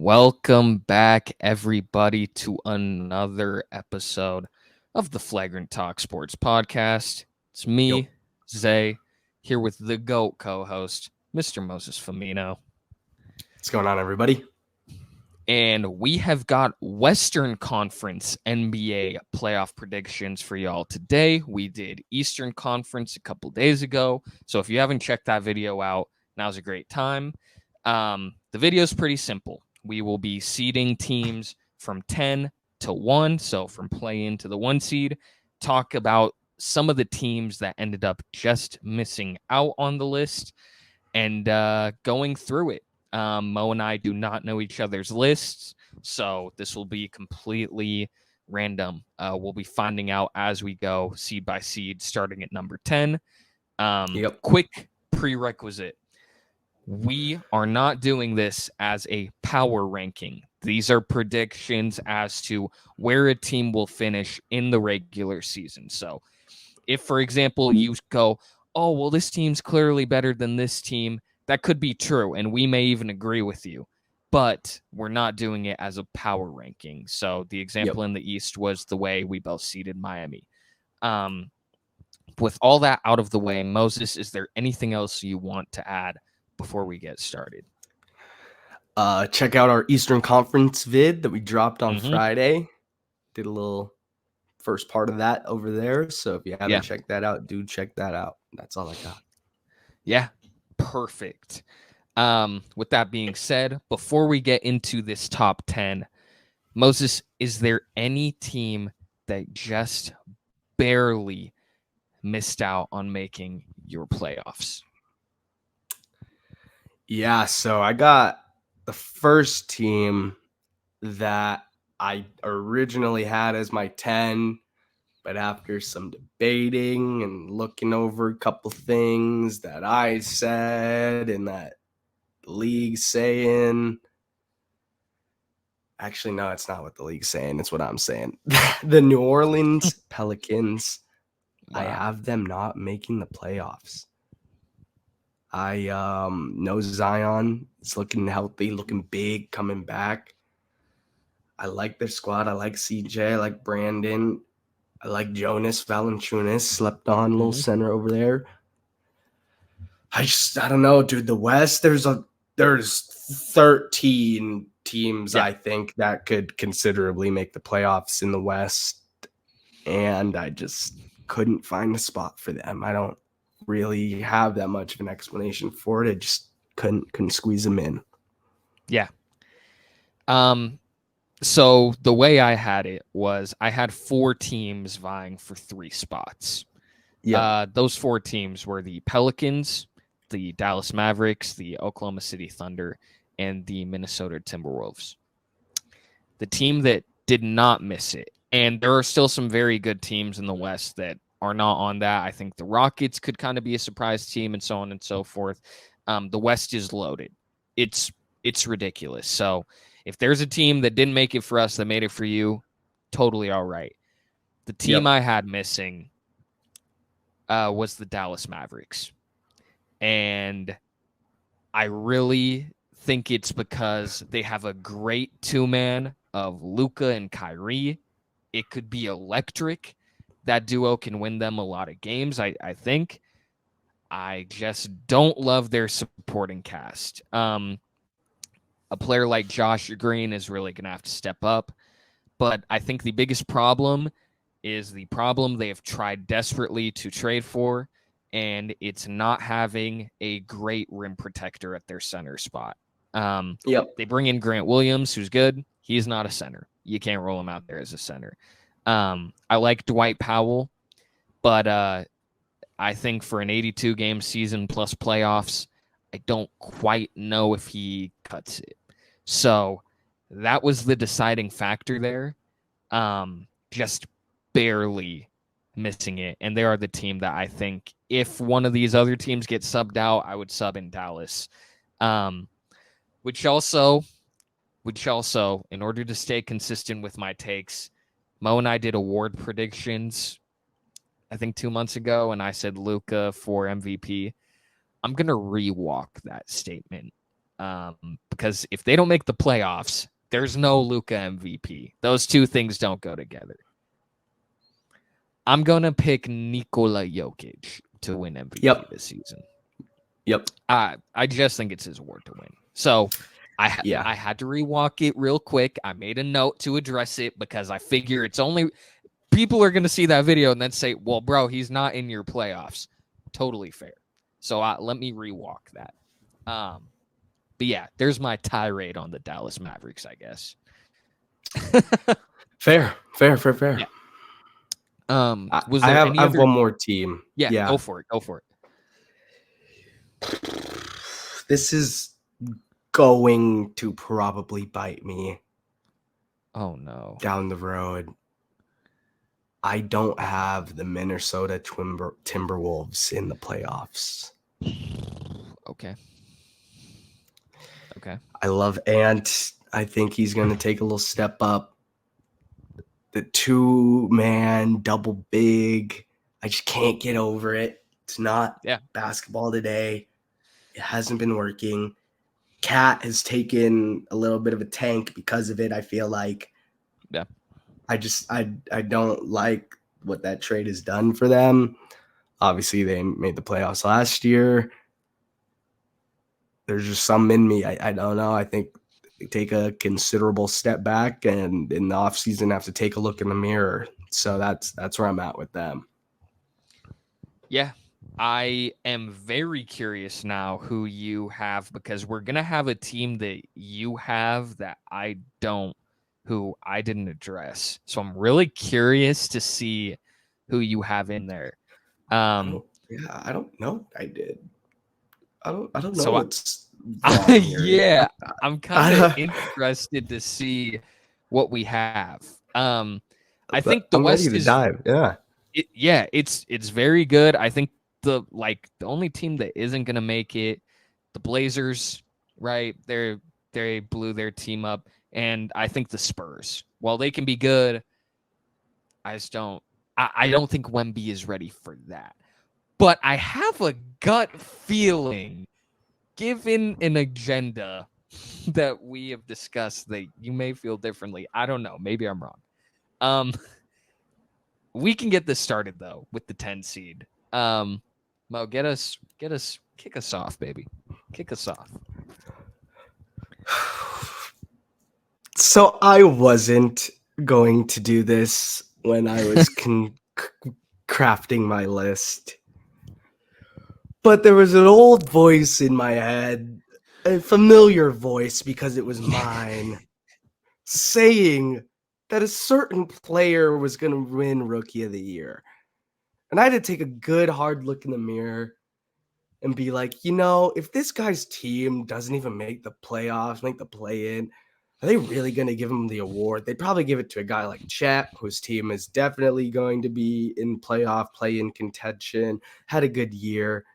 Welcome back, everybody, to another episode of the Flagrant Talk Sports Podcast. It's me, Zay, here with the GOAT co-host, Mr. Moses Famino. What's going on, everybody? And we have got Western Conference NBA playoff predictions for y'all today. We did Eastern Conference a couple days ago. So if you haven't checked that video out, now's a great time. The video is pretty simple. We will be seeding teams from 10 to 1, so from play-in to the 1 seed, talk about some of the teams that ended up just missing out on the list, and going through it. Mo and I do not know each other's lists, so this will be completely random. We'll be finding out as we go, seed by seed, starting at number 10. Quick prerequisite. We are not doing this as a power ranking. These are predictions as to where a team will finish in the regular season. So if, for example, you go, oh, well, this team's clearly better than this team, that could be true, and we may even agree with you. But we're not doing it as a power ranking. So the example in the East was the way we both seeded Miami. With all that out of the way, Moses, is there anything else you want to add before we get started? Check out our Eastern Conference vid that we dropped on Friday. Did a little first part of that over there. So if you haven't checked that out, do check that out. That's all I got. Yeah, perfect. With that being said, before we get into this top 10, Moses, is there any team that just barely missed out on making your playoffs? Yeah, so I got the first team that I originally had as my 10, but after some debating and looking over a couple things that I said and that the league's saying, actually, no, it's not what the league's saying. It's what I'm saying. The New Orleans Pelicans, wow. I have them not making the playoffs. I know Zion is looking healthy, looking big, coming back. I like their squad. I like CJ. I like Brandon. I like Jonas Valanciunas, slept on, little center over there. I don't know, dude. The West, there's 13 teams, I think, that could considerably make the playoffs in the West, and I just couldn't find a spot for them. I don't really have that much of an explanation for it. I just couldn't squeeze them in. Yeah. So the way I had it was I had 4 teams vying for 3 spots. Yeah. Those 4 teams were the Pelicans, the Dallas Mavericks, the Oklahoma City Thunder, and the Minnesota Timberwolves. The team that did not miss it, and there are still some very good teams in the West that are not on that. I think the Rockets could kind of be a surprise team and so on and so forth. The West is loaded. It's ridiculous. So if there's a team that didn't make it for us that made it for you, totally all right. The team I had missing was the Dallas Mavericks. And I really think it's because they have a great 2-man of Luka and Kyrie. It could be electric. That duo can win them a lot of games, I think. I just don't love their supporting cast. A player like Josh Green is really going to have to step up. But I think the biggest problem is the problem they have tried desperately to trade for, and it's not having a great rim protector at their center spot. They bring in Grant Williams, who's good. He's not a center. You can't roll him out there as a center. I like Dwight Powell, but I think for an 82-game season plus playoffs, I don't quite know if he cuts it. So that was the deciding factor there. Just barely missing it. And they are the team that I think if one of these other teams gets subbed out, I would sub in Dallas. Which also, in order to stay consistent with my takes, Mo and I did award predictions, I think 2 months ago, and I said Luka for MVP. I'm going to rewalk that statement. Because if they don't make the playoffs, there's no Luka MVP. Those two things don't go together. I'm going to pick Nikola Jokic to win MVP this season. Yep. I just think it's his award to win. So I had to rewalk it real quick. I made a note to address it because I figure it's only people are going to see that video and then say, well, bro, he's not in your playoffs. Totally fair. So let me rewalk that. But yeah, there's my tirade on the Dallas Mavericks, I guess. Fair. Yeah. I have one more team. Yeah, go for it. This is going to probably bite me. Oh no. Down the road. I don't have the Minnesota Timberwolves in the playoffs. Okay. I love Ant. I think he's going to take a little step up. The 2-man double big. I just can't get over it. It's not basketball today. It hasn't been working. Cat has taken a little bit of a tank because of it, I feel like. Yeah. I don't like what that trade has done for them. Obviously, they made the playoffs last year. There's just some in me. I don't know. I think they take a considerable step back and in the offseason have to take a look in the mirror. So that's where I'm at with them. Yeah. I am very curious now who you have because we're going to have a team that you have that I don't, who I didn't address. So I'm really curious to see who you have in there. I don't know. I did. I don't know so what's wrong here. Yeah, I'm kind of interested to see what we have. I think the West ready to dive. Yeah. It's very good. I think the only team that isn't going to make it, the Blazers, right? They blew their team up, and I think the Spurs, while they can be good, I don't think Wemby is ready for that. But I have a gut feeling, given an agenda that we have discussed, that you may feel differently. I don't know. Maybe I'm wrong. We can get this started though with the 10 seed. Mo, kick us off, baby. Kick us off. So I wasn't going to do this when I was crafting my list. But there was an old voice in my head, a familiar voice because it was mine, saying that a certain player was going to win Rookie of the Year. And I had to take a good hard look in the mirror and be like, if this guy's team doesn't even make the playoffs, make the play-in, are they really going to give him the award? They'd probably give it to a guy like Chet, whose team is definitely going to be in play-in contention, had a good year.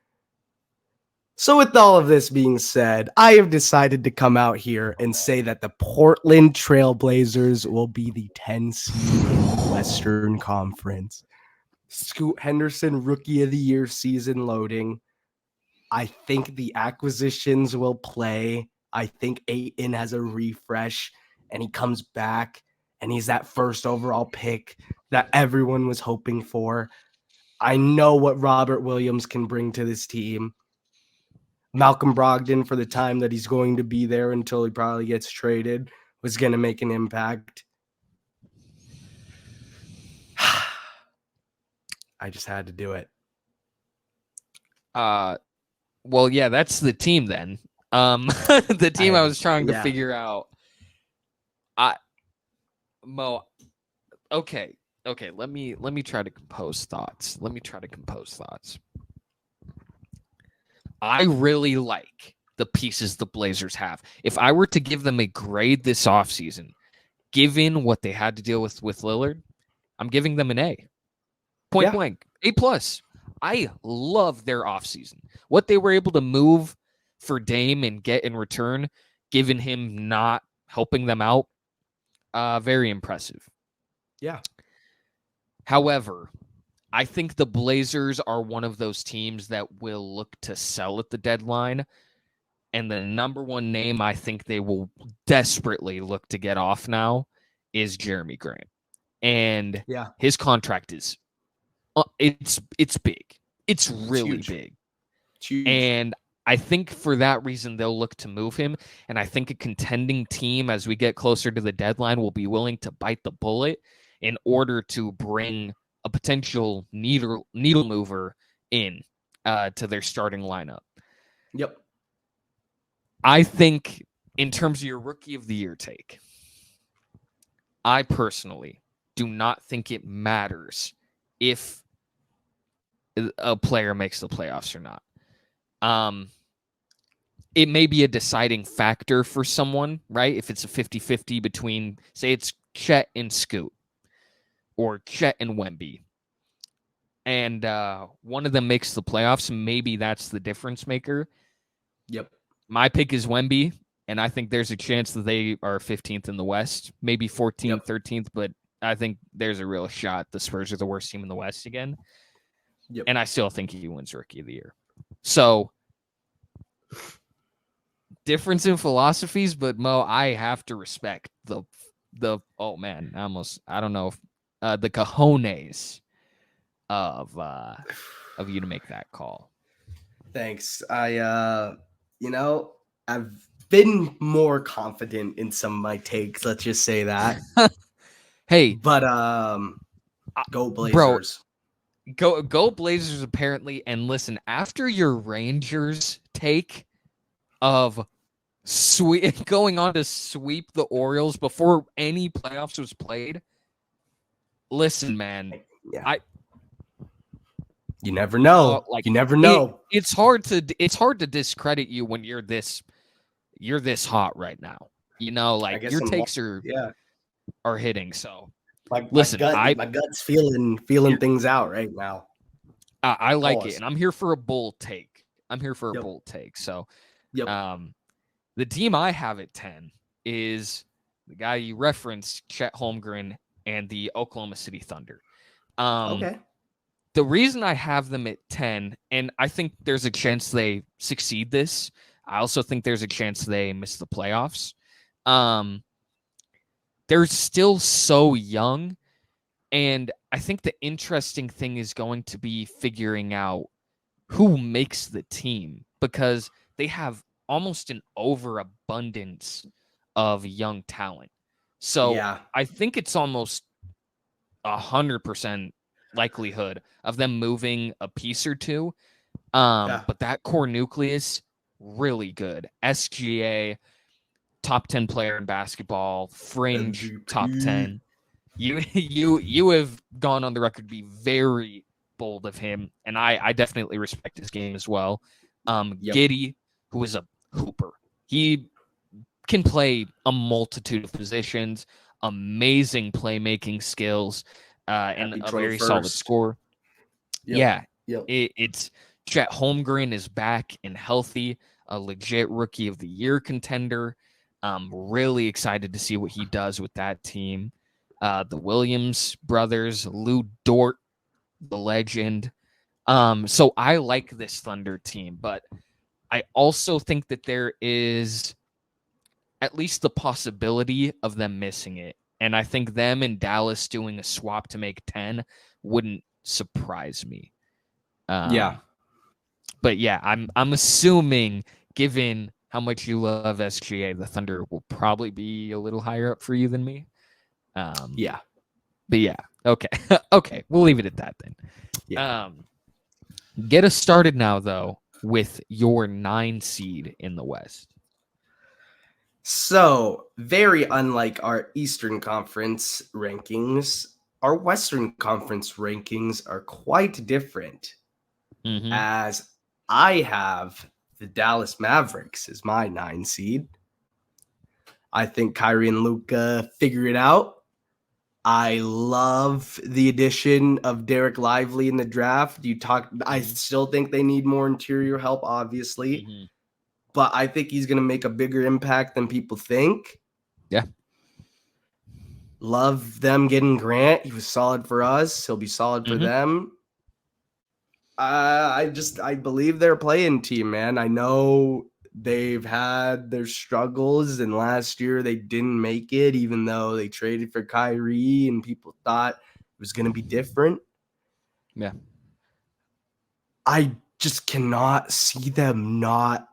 So with all of this being said, I have decided to come out here and say that the Portland Trailblazers will be the 10 seed in the Western Conference. Scoot Henderson, Rookie of the Year season loading. I think the acquisitions will play. I think Ayton has a refresh and he comes back and he's that first overall pick that everyone was hoping for. I know what Robert Williams can bring to this team. Malcolm Brogdon, for the time that he's going to be there until he probably gets traded, was going to make an impact. I just had to do it. Well, yeah, that's the team then. The team I was trying to figure out. Mo, okay. Let me try to compose thoughts. I really like the pieces the Blazers have. If I were to give them a grade this offseason, given what they had to deal with Lillard, I'm giving them an A. Point blank. A+. I love their offseason. What they were able to move for Dame and get in return, given him not helping them out, very impressive. Yeah. However, I think the Blazers are one of those teams that will look to sell at the deadline. And the number one name I think they will desperately look to get off now is Jeremy Grant. And his contract is it's big. It's really big. It's huge. And I think for that reason they'll look to move him. And I think a contending team, as we get closer to the deadline, will be willing to bite the bullet in order to bring a potential needle mover in to their starting lineup. Yep. I think in terms of your rookie of the year take, I personally do not think it matters if a player makes the playoffs or not. It may be a deciding factor for someone, right? If it's a 50-50 between, say it's Chet and Scoot or Chet and Wemby, and one of them makes the playoffs, maybe that's the difference maker. Yep. My pick is Wemby, and I think there's a chance that they are 15th in the West, maybe 14th, 13th, but I think there's a real shot the Spurs are the worst team in the West again. Yep. And I still think he wins Rookie of the Year. So, difference in philosophies, but Mo, I have to respect the oh man, I don't know if the cojones of you to make that call. Thanks. I've been more confident in some of my takes, let's just say that. Hey, but go Blazers. Bro, go Blazers apparently. And listen, after your Rangers take of going on to sweep the Orioles before any playoffs was played, listen, man, you never know. You never know. It's hard to discredit you when you're this hot right now. Like your takes are hitting. So listen, my gut's feeling things out right now. I like it, and I'm here for a bold take. So, the team I have at 10 is the guy you referenced, Chet Holmgren, and the Oklahoma City Thunder. Okay. The reason I have them at 10, and I think there's a chance they succeed this. I also think there's a chance they miss the playoffs. They're still so young, and I think the interesting thing is going to be figuring out who makes the team, because they have almost an overabundance of young talent. So I think it's almost 100% likelihood of them moving a piece or two. But that core nucleus, really good. SGA, top 10 player in basketball, fringe MVP. Top 10. You have gone on the record to be very bold of him, and I definitely respect his game as well. Giddey, who is a hooper. He can play a multitude of positions, amazing playmaking skills, and a very solid scorer. It's Chet Holmgren is back and healthy, a legit Rookie of the Year contender. I'm really excited to see what he does with that team. The Williams brothers, Lou Dort, the legend. So I like this Thunder team, but I also think that there is at least the possibility of them missing it. And I think them and Dallas doing a swap to make 10 wouldn't surprise me. But yeah, I'm assuming, given how much you love SGA, the Thunder will probably be a little higher up for you than me. But yeah, okay. Okay, we'll leave it at that then. Get us started now, though, with your 9 seed in the West. So, very unlike our Eastern Conference rankings, our Western Conference rankings are quite different. As I have the Dallas Mavericks as my 9 seed. I think Kyrie and Luka figure it out. I love the addition of Derek Lively in the draft. I still think they need more interior help, obviously. But I think he's going to make a bigger impact than people think. Yeah. Love them getting Grant. He was solid for us. He'll be solid for them. I believe they're a play-in team, man. I know they've had their struggles, and last year they didn't make it, even though they traded for Kyrie and people thought it was going to be different. Yeah. I just cannot see them not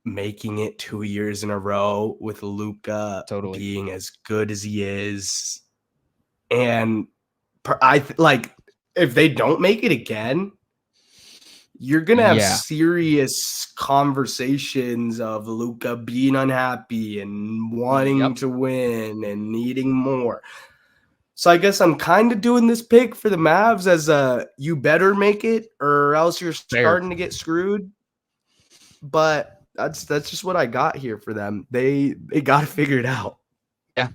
making it 2 years in a row with Luka Totally. being as good as he is. And if they don't make it again, you're going to have serious conversations of Luka being unhappy and wanting to win and needing more. So I guess I'm kind of doing this pick for the Mavs as you better make it or else you're starting to get screwed. But that's just what I got here for them. They got to figure it out. Yeah.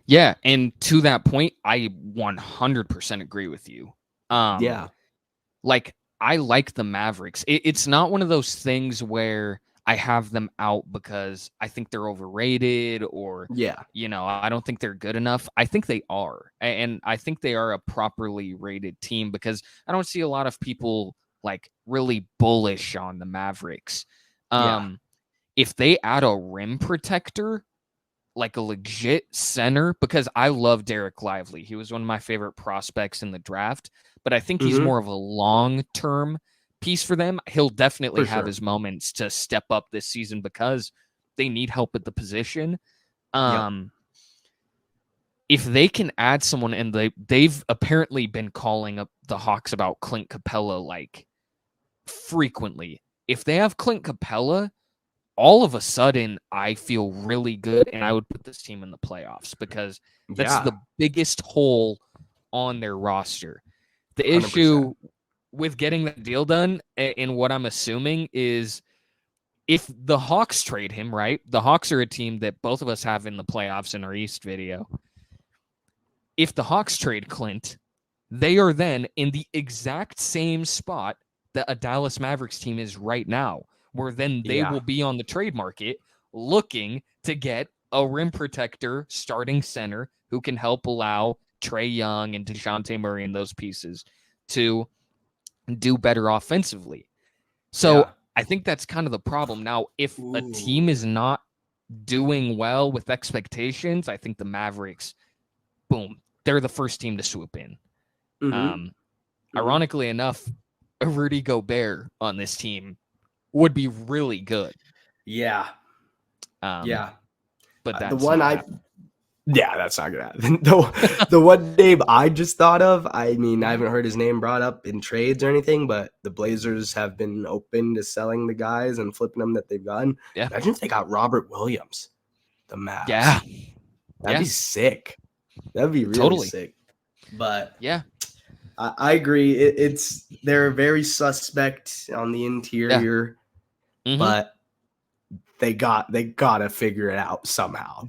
Yeah, and to that point, I 100% agree with you. Like, I like the Mavericks. It's not one of those things where I have them out because I think they're overrated or, I don't think they're good enough. I think they are. And I think they are a properly rated team because I don't see a lot of people like really bullish on the Mavericks. If they add a rim protector, like a legit center, because I love Derek Lively. He was one of my favorite prospects in the draft, but I think he's more of a long-term piece for them. He'll definitely have his moments to step up this season because they need help at the position. If they can add someone, and they've apparently been calling up the Hawks about Clint Capella like frequently. If they have Clint Capella, all of a sudden, I feel really good, and I would put this team in the playoffs because that's the biggest hole on their roster. The 100%. Issue with getting that deal done, and what I'm assuming is if the Hawks trade him, right? The Hawks are a team that both of us have in the playoffs in our East video. If the Hawks trade Clint, they are then in the exact same spot that a Dallas Mavericks team is right now, where then they will be on the trade market looking to get a rim protector starting center who can help allow Trae Young and DeJounte Murray and those pieces to do better offensively. So I think that's kind of the problem. Now, if a team is not doing well with expectations, I think the Mavericks, boom, they're the first team to swoop in. Ironically enough, a Rudy Gobert on this team would be really good. But that's the one that's not gonna happen. The one name I just thought of, I mean, I haven't heard his name brought up in trades or anything, but the Blazers have been open to selling the guys and flipping them that they've gotten. Imagine if they got Robert Williams, the Mavs. That'd be sick. That'd be really sick. But I agree. They're very suspect on the interior, but they gotta figure it out somehow.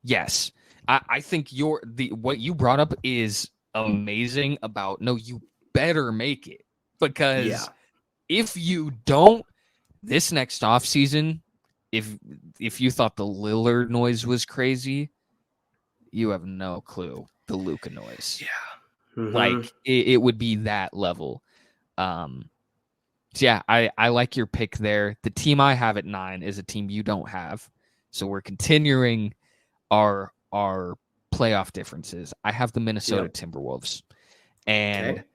Yes. I think what you brought up is amazing about you better make it, because if you don't this next offseason, if you thought the Lillard noise was crazy, you have no clue the Luka noise. Like it would be that level. I like your pick there. The team I have at 9 is a team you don't have. So we're continuing our playoff differences. I have the Minnesota Timberwolves. And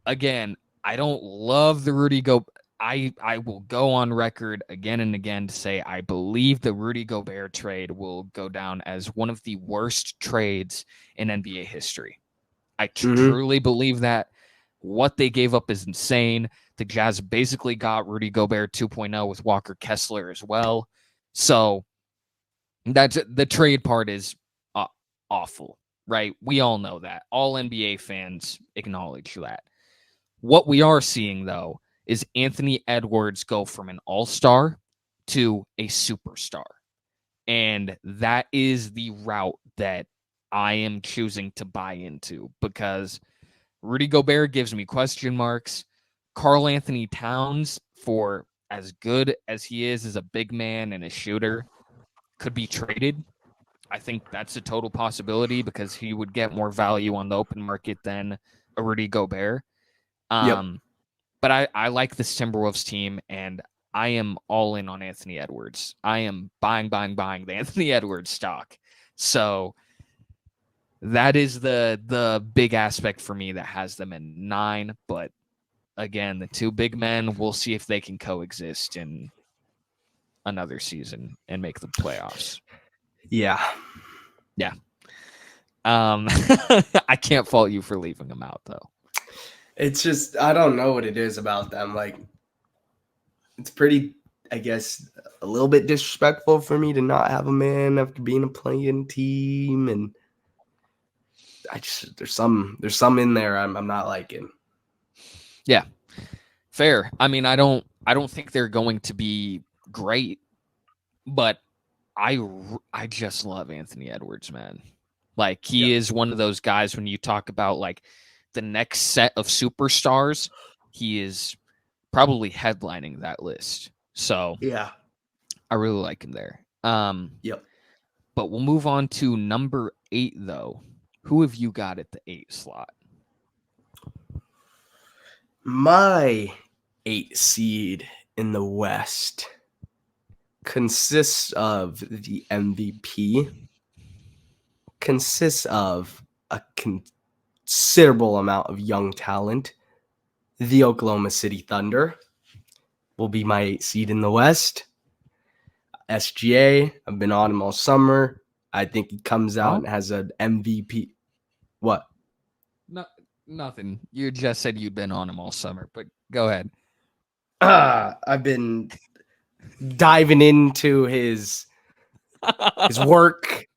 again, I don't love the Rudy Gobert. I will go on record again and again to say I believe the Rudy Gobert trade will go down as one of the worst trades in NBA history. I truly believe that. What they gave up is insane. The Jazz basically got Rudy Gobert 2.0 with Walker Kessler as well. So that's the trade part is awful, right? We all know that. All NBA fans acknowledge that. What we are seeing, though, is Anthony Edwards go from an all-star to a superstar. And that is the route that I am choosing to buy into, because Rudy Gobert gives me question marks. Karl Anthony Towns, for as good as he is as a big man and a shooter, could be traded. I think that's a total possibility because he would get more value on the open market than a Rudy Gobert. But I like this Timberwolves team, and I am all in on Anthony Edwards. I am buying the Anthony Edwards stock. So that is the big aspect for me that has them in 9. But again, the two big men, we'll see if they can coexist in another season and make the playoffs. Yeah. Yeah. I can't fault you for leaving them out, though. It's just, I don't know what it is about them. Like, it's pretty, I guess, a little bit disrespectful for me to not have them in after being a playing team. And I just, there's some in there I'm not liking. Yeah. Fair. I mean, I don't think they're going to be great, but I just love Anthony Edwards, man. Like, he is one of those guys when you talk about like the next set of superstars, he is probably headlining that list. So yeah, I really like him there. Yep. But we'll move on to number 8, though. Who have you got at the 8 slot? My 8 seed in the West consists of the MVP, consists of a considerable amount of young talent. The Oklahoma City Thunder will be my 8 seed in the West. SGA, I've been on him all summer. I think he comes out and has an MVP. What? No, nothing. You just said you'd been on him all summer, but go ahead. I've been diving into his work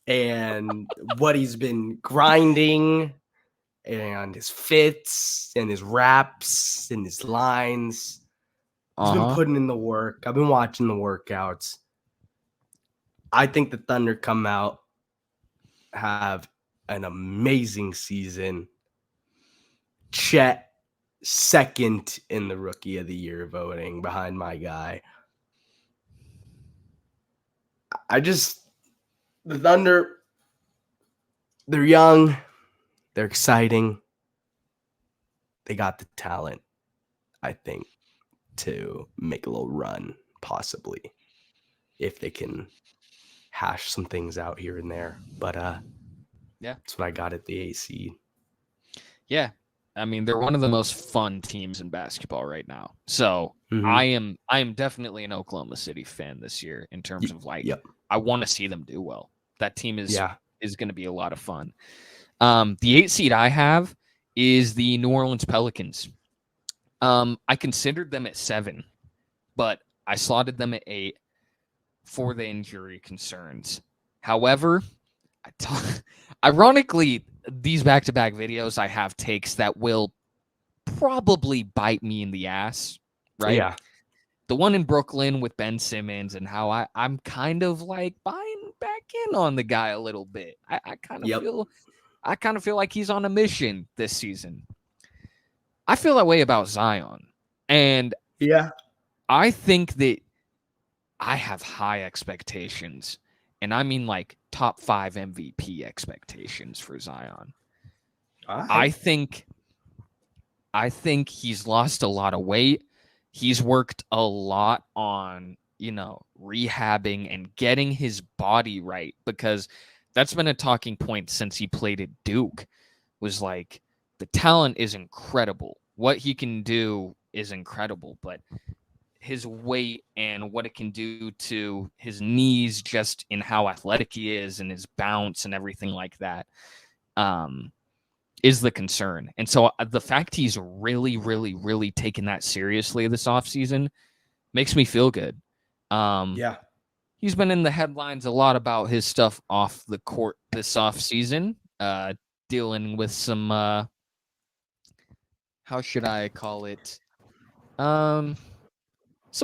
and what he's been grinding and his fits and his raps and his lines. He's been putting in the work. I've been watching the workouts. I think the Thunder come out, have an amazing season. Chet, second in the Rookie of the Year voting behind my guy. The Thunder, they're young, they're exciting. They got the talent, I think, to make a little run, possibly, if they can hash some things out here and there. But yeah, that's what I got at the 8 seed. Yeah. I mean, they're one of the most fun teams in basketball right now. So I am definitely an Oklahoma City fan this year in terms of like, I want to see them do well. That team is going to be a lot of fun. The 8 seed I have is the New Orleans Pelicans. I considered them at 7, but I slotted them at 8 for the injury concerns. However, ironically, these back-to-back videos, I have takes that will probably bite me in the ass, right? Yeah. The one in Brooklyn with Ben Simmons and how I'm kind of like buying back in on the guy a little bit. I kind of feel like he's on a mission this season. I feel that way about Zion. And I think that I have high expectations. And I mean like top 5 MVP expectations for Zion. I think he's lost a lot of weight. He's worked a lot on, rehabbing and getting his body right, because that's been a talking point since he played at Duke, was like, the talent is incredible. What he can do is incredible, but his weight and what it can do to his knees, just in how athletic he is and his bounce and everything like that, is the concern. And so the fact he's really, really, really taken that seriously this offseason makes me feel good. He's been in the headlines a lot about his stuff off the court this offseason, dealing with some, how should I call it? Some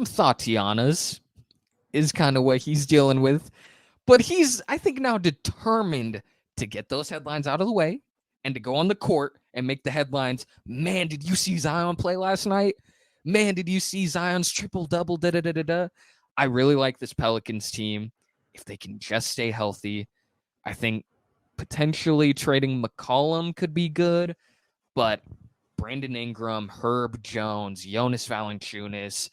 Tatianas is kind of what he's dealing with. But he's, I think, now determined to get those headlines out of the way and to go on the court and make the headlines. Man, did you see Zion play last night? Man, did you see Zion's triple-double? I really like this Pelicans team. If they can just stay healthy, I think potentially trading McCollum could be good. But Brandon Ingram, Herb Jones, Jonas Valanciunas,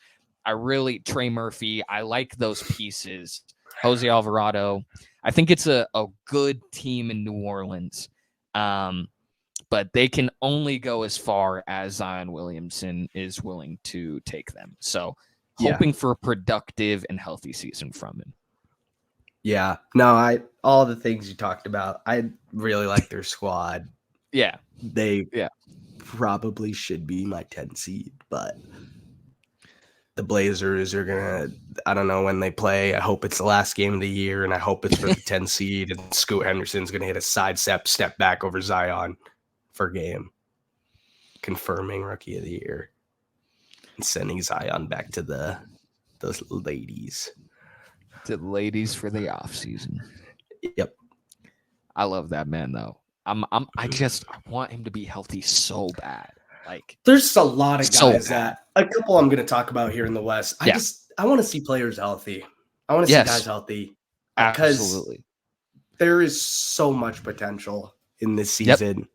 Trey Murphy, I like those pieces. Jose Alvarado. I think it's a good team in New Orleans. But they can only go as far as Zion Williamson is willing to take them. So hoping for a productive and healthy season from him. Yeah. No, all the things you talked about, I really like their squad. Yeah. They probably should be my 10 seed, but the Blazers are going to, I don't know when they play. I hope it's the last game of the year, and I hope it's for the 10 seed, and Scoot Henderson's going to hit a side step back over Zion for game, confirming Rookie of the Year, and sending Zion back to those ladies. To the ladies for the off season. Yep. I love that man though. I want him to be healthy so bad. Like, there's a lot of guys that a couple I'm going to talk about here in the West. I want to see players healthy. I want to see guys healthy. Absolutely. There is so much potential in this season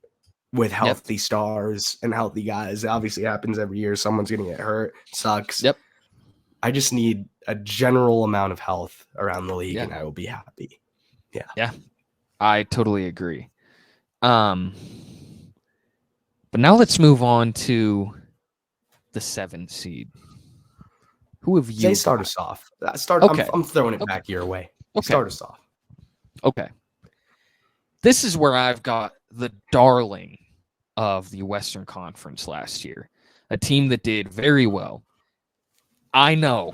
with healthy stars and healthy guys. It obviously happens every year. Someone's going to get hurt. Sucks. Yep. I just need a general amount of health around the league, and I will be happy. Yeah. Yeah. I totally agree. But now let's move on to the 7 seed. Who have you? Start us off. Okay. I'm throwing it back your way. Okay. Start us off. Okay. This is where I've got the darling of the Western Conference last year, a team that did very well. I know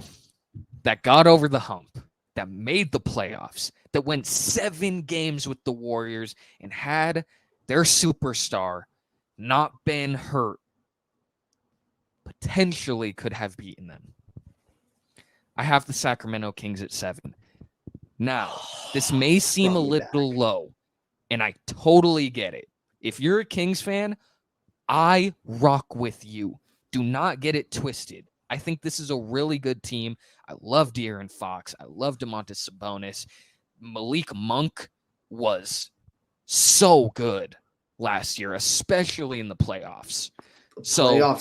that got over the hump, that made the playoffs, that went 7 games with the Warriors and had their superstar not been hurt, potentially could have beaten them. I have the Sacramento Kings at 7. Now, this may seem a little low, and I totally get it. If you're a Kings fan, I rock with you. Do not get it twisted. I think this is a really good team. I love De'Aaron Fox. I love Domantas Sabonis. Malik Monk was so good last year, especially in the playoffs.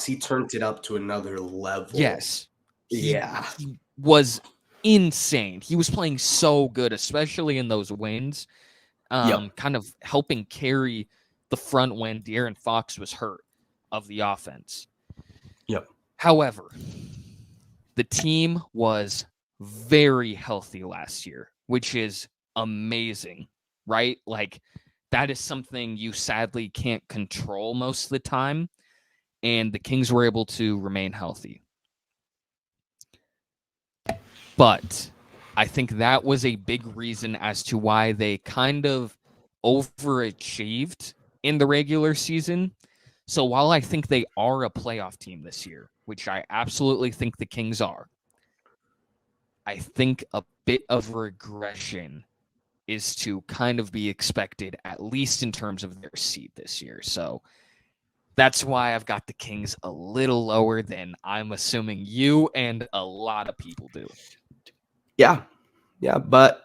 He turned it up to another level. Yes. He He was insane. He was playing so good, especially in those wins, kind of helping carry the front when De'Aaron Fox was hurt of the offense. Yep. However, the team was very healthy last year, which is amazing, right? Like, that is something you sadly can't control most of the time, and the Kings were able to remain healthy. But I think that was a big reason as to why they kind of overachieved in the regular season. So while I think they are a playoff team this year, which I absolutely think the Kings are, I think a bit of regression is to kind of be expected, at least in terms of their seed this year. So that's why I've got the Kings a little lower than I'm assuming you and a lot of people do. Yeah, but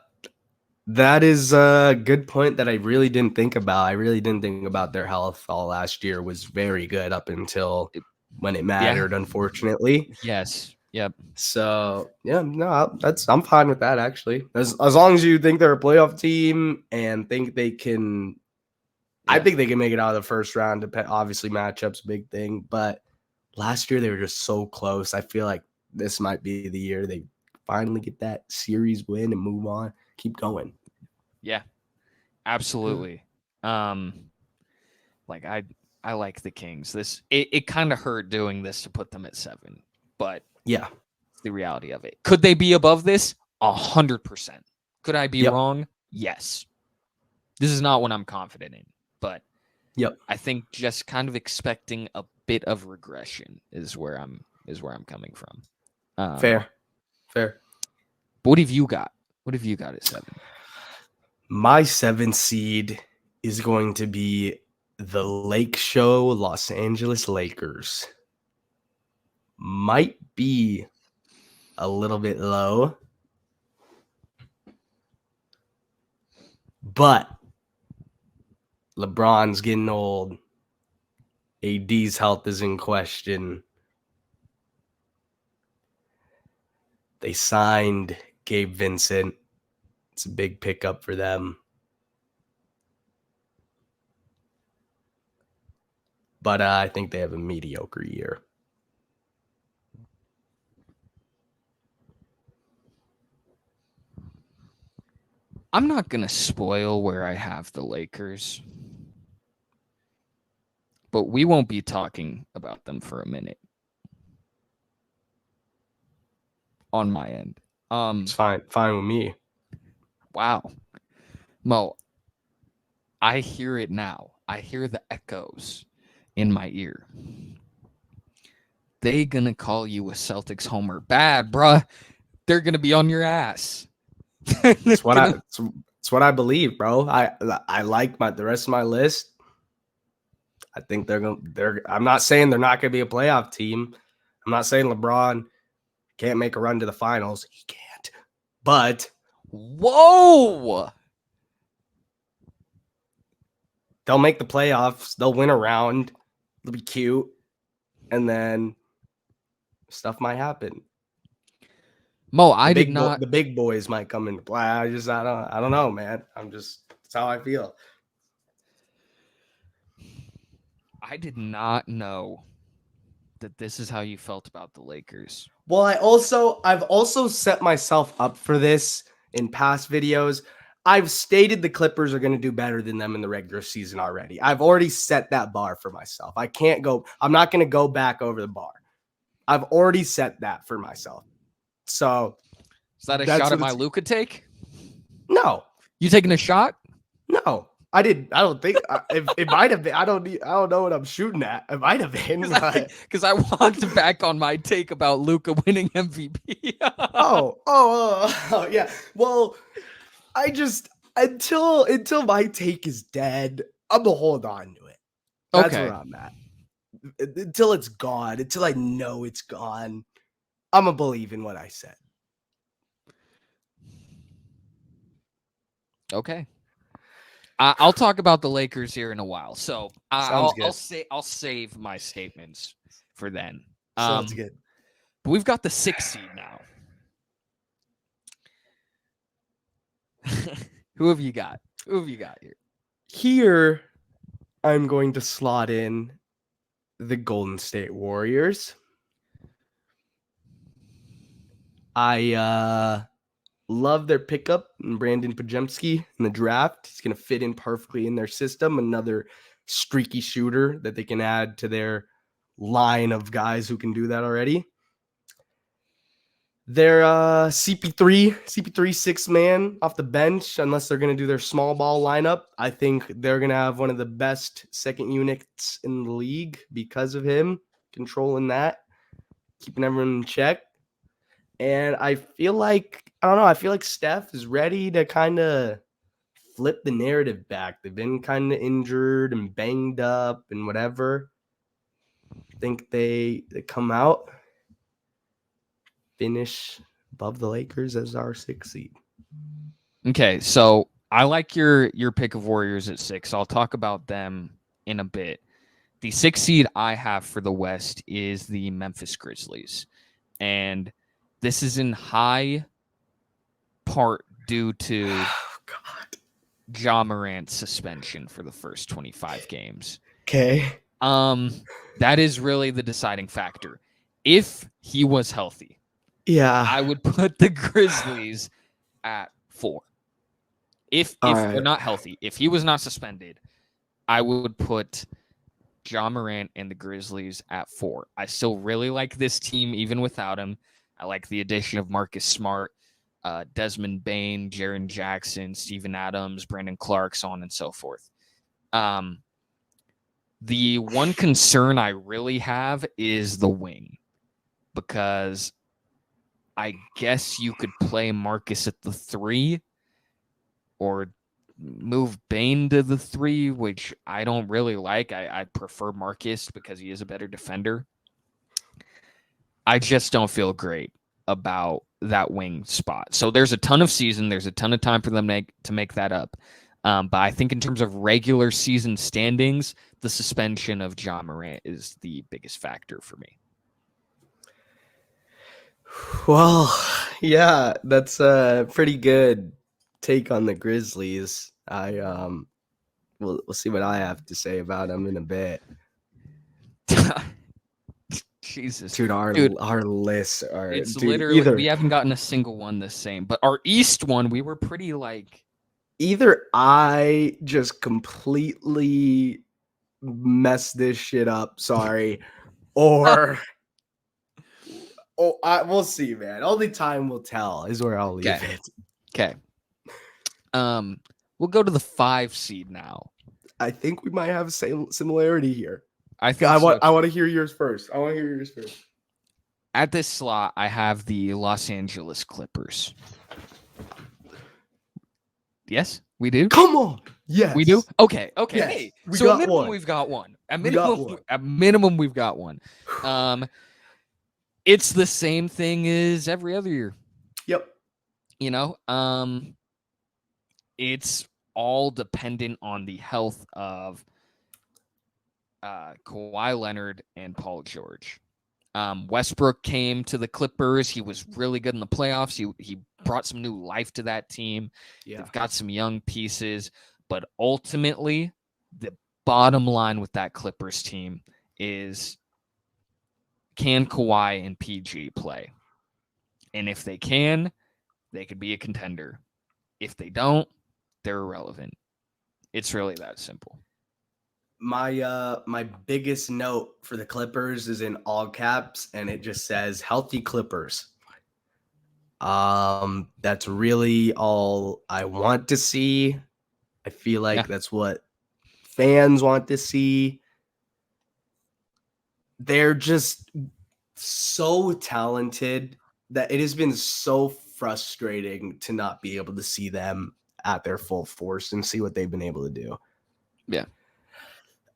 that is a good point that I really didn't think about. I really didn't think about their health. All last year was very good up until when it mattered, unfortunately. Yes. Yep. So, I'm fine with that, actually. As long as you think they're a playoff team and think they can I think they can make it out of the first round. Obviously, matchups, big thing. But last year, they were just so close. I feel like this might be the year they finally get that series win and move on. Keep going. Yeah, absolutely. Like, I like the Kings. It kind of hurt doing this to put them at 7, but yeah, the reality of it. Could they be above this? 100%. Could I be wrong? Yes. This is not what I'm confident in, but I think just kind of expecting a bit of regression is where I'm coming from. Fair. But what have you got? What have you got at 7? My 7 seed is going to be the Lake Show Los Angeles Lakers. Might be a little bit low, but LeBron's getting old. AD's health is in question. They signed Gabe Vincent. It's a big pickup for them. But I think they have a mediocre year. I'm not going to spoil where I have the Lakers, but we won't be talking about them for a minute on my end. It's fine with me. Wow. Mo, I hear it now. I hear the echoes in my ear. They gonna call you a Celtics homer. Bad, bruh. They're gonna be on your ass. It's what I believe, bro. I like the rest of my list. I think I'm not saying they're not gonna be a playoff team. I'm not saying LeBron can't make a run to the finals. He can't. But whoa, they'll make the playoffs. They'll win a round. It'll be cute, and then stuff might happen. Mo, I did not. The big boys might come into play. I don't know, man. That's how I feel. I did not know that this is how you felt about the Lakers. Well, I've also set myself up for this in past videos. I've stated the Clippers are going to do better than them in the regular season already. I've already set that bar for myself. I'm not going to go back over the bar. I've already set that for myself. So is that a shot at my Luka take? No. You taking a shot? No. I don't think it might have been. I don't know what I'm shooting at. It might have been because I walked back on my take about Luka winning MVP. oh, yeah. Well, I just until my take is dead, I'm gonna hold on to it. That's where I'm at. Until it's gone, until I know it's gone, I'm gonna believe in what I said. Okay. I'll talk about the Lakers here in a while, so I'll save my statements for then. Sounds good. But we've got the 6th seed now. Who have you got? Here? Here, I'm going to slot in the Golden State Warriors. I love their pickup, Brandon Pajemski, in the draft. He's going to fit in perfectly in their system. Another streaky shooter that they can add to their line of guys who can do that already. Their CP3 6-man off the bench, unless they're going to do their small ball lineup. I think they're going to have one of the best second units in the league because of him controlling that, keeping everyone in check. And I feel like Steph is ready to kind of flip the narrative back. They've been kind of injured and banged up and whatever. I think they come out, finish above the Lakers as our 6th seed. Okay, so I like your pick of Warriors at 6. I'll talk about them in a bit. The 6th seed I have for the West is the Memphis Grizzlies. And this is in high part due to Ja Morant's suspension for the first 25 games. Okay. That is really the deciding factor. If he was healthy, I would put the Grizzlies at 4. If they're not healthy, if he was not suspended, I would put Ja Morant and the Grizzlies at 4. I still really like this team even without him. I like the addition of Marcus Smart, Desmond Bane, Jaren Jackson, Steven Adams, Brandon Clark, so on and so forth. The one concern I really have is the wing, because I guess you could play Marcus at the 3 or move Bane to the 3, which I don't really like. I prefer Marcus because he is a better defender. I just don't feel great about that wing spot. So there's a ton of season. There's a ton of time for them to make that up. But I think in terms of regular season standings, the suspension of Ja Morant is the biggest factor for me. Well, Yeah, that's a pretty good take on the Grizzlies. We'll see what I have to say about them in a bit. Jesus, Dude, dude, our lists are it's dude literally either we haven't gotten a single one the same. But our East one, we were pretty like either I just completely messed this shit up, sorry, or we'll see, man. Only time will tell is where I'll leave okay. it. Okay. We'll go to the 5 seed now. I think we might have same similarity here. I think so. I want to hear yours first. At this slot, I have the Los Angeles Clippers. Yes, we do. Come on. Yes. We do. Okay. Okay. Yes. Hey, We so got at minimum, one. we've got one. One. At minimum, we've got one. It's the same thing as every other year. Yep. You know, it's all dependent on the health of Kawhi Leonard and Paul George. Westbrook came to the Clippers. He was really good in the playoffs. He brought some new life to that team. Yeah. They've got some young pieces, but ultimately, the bottom line with that Clippers team is, can Kawhi and PG play? And if they can, they could be a contender. If they don't, they're irrelevant. It's really that simple. My biggest note for the Clippers is in all caps, and it just says healthy Clippers. That's really all I want to see. I feel like that's what fans want to see. They're just so talented that it has been so frustrating to not be able to see them at their full force and see what they've been able to do. Yeah.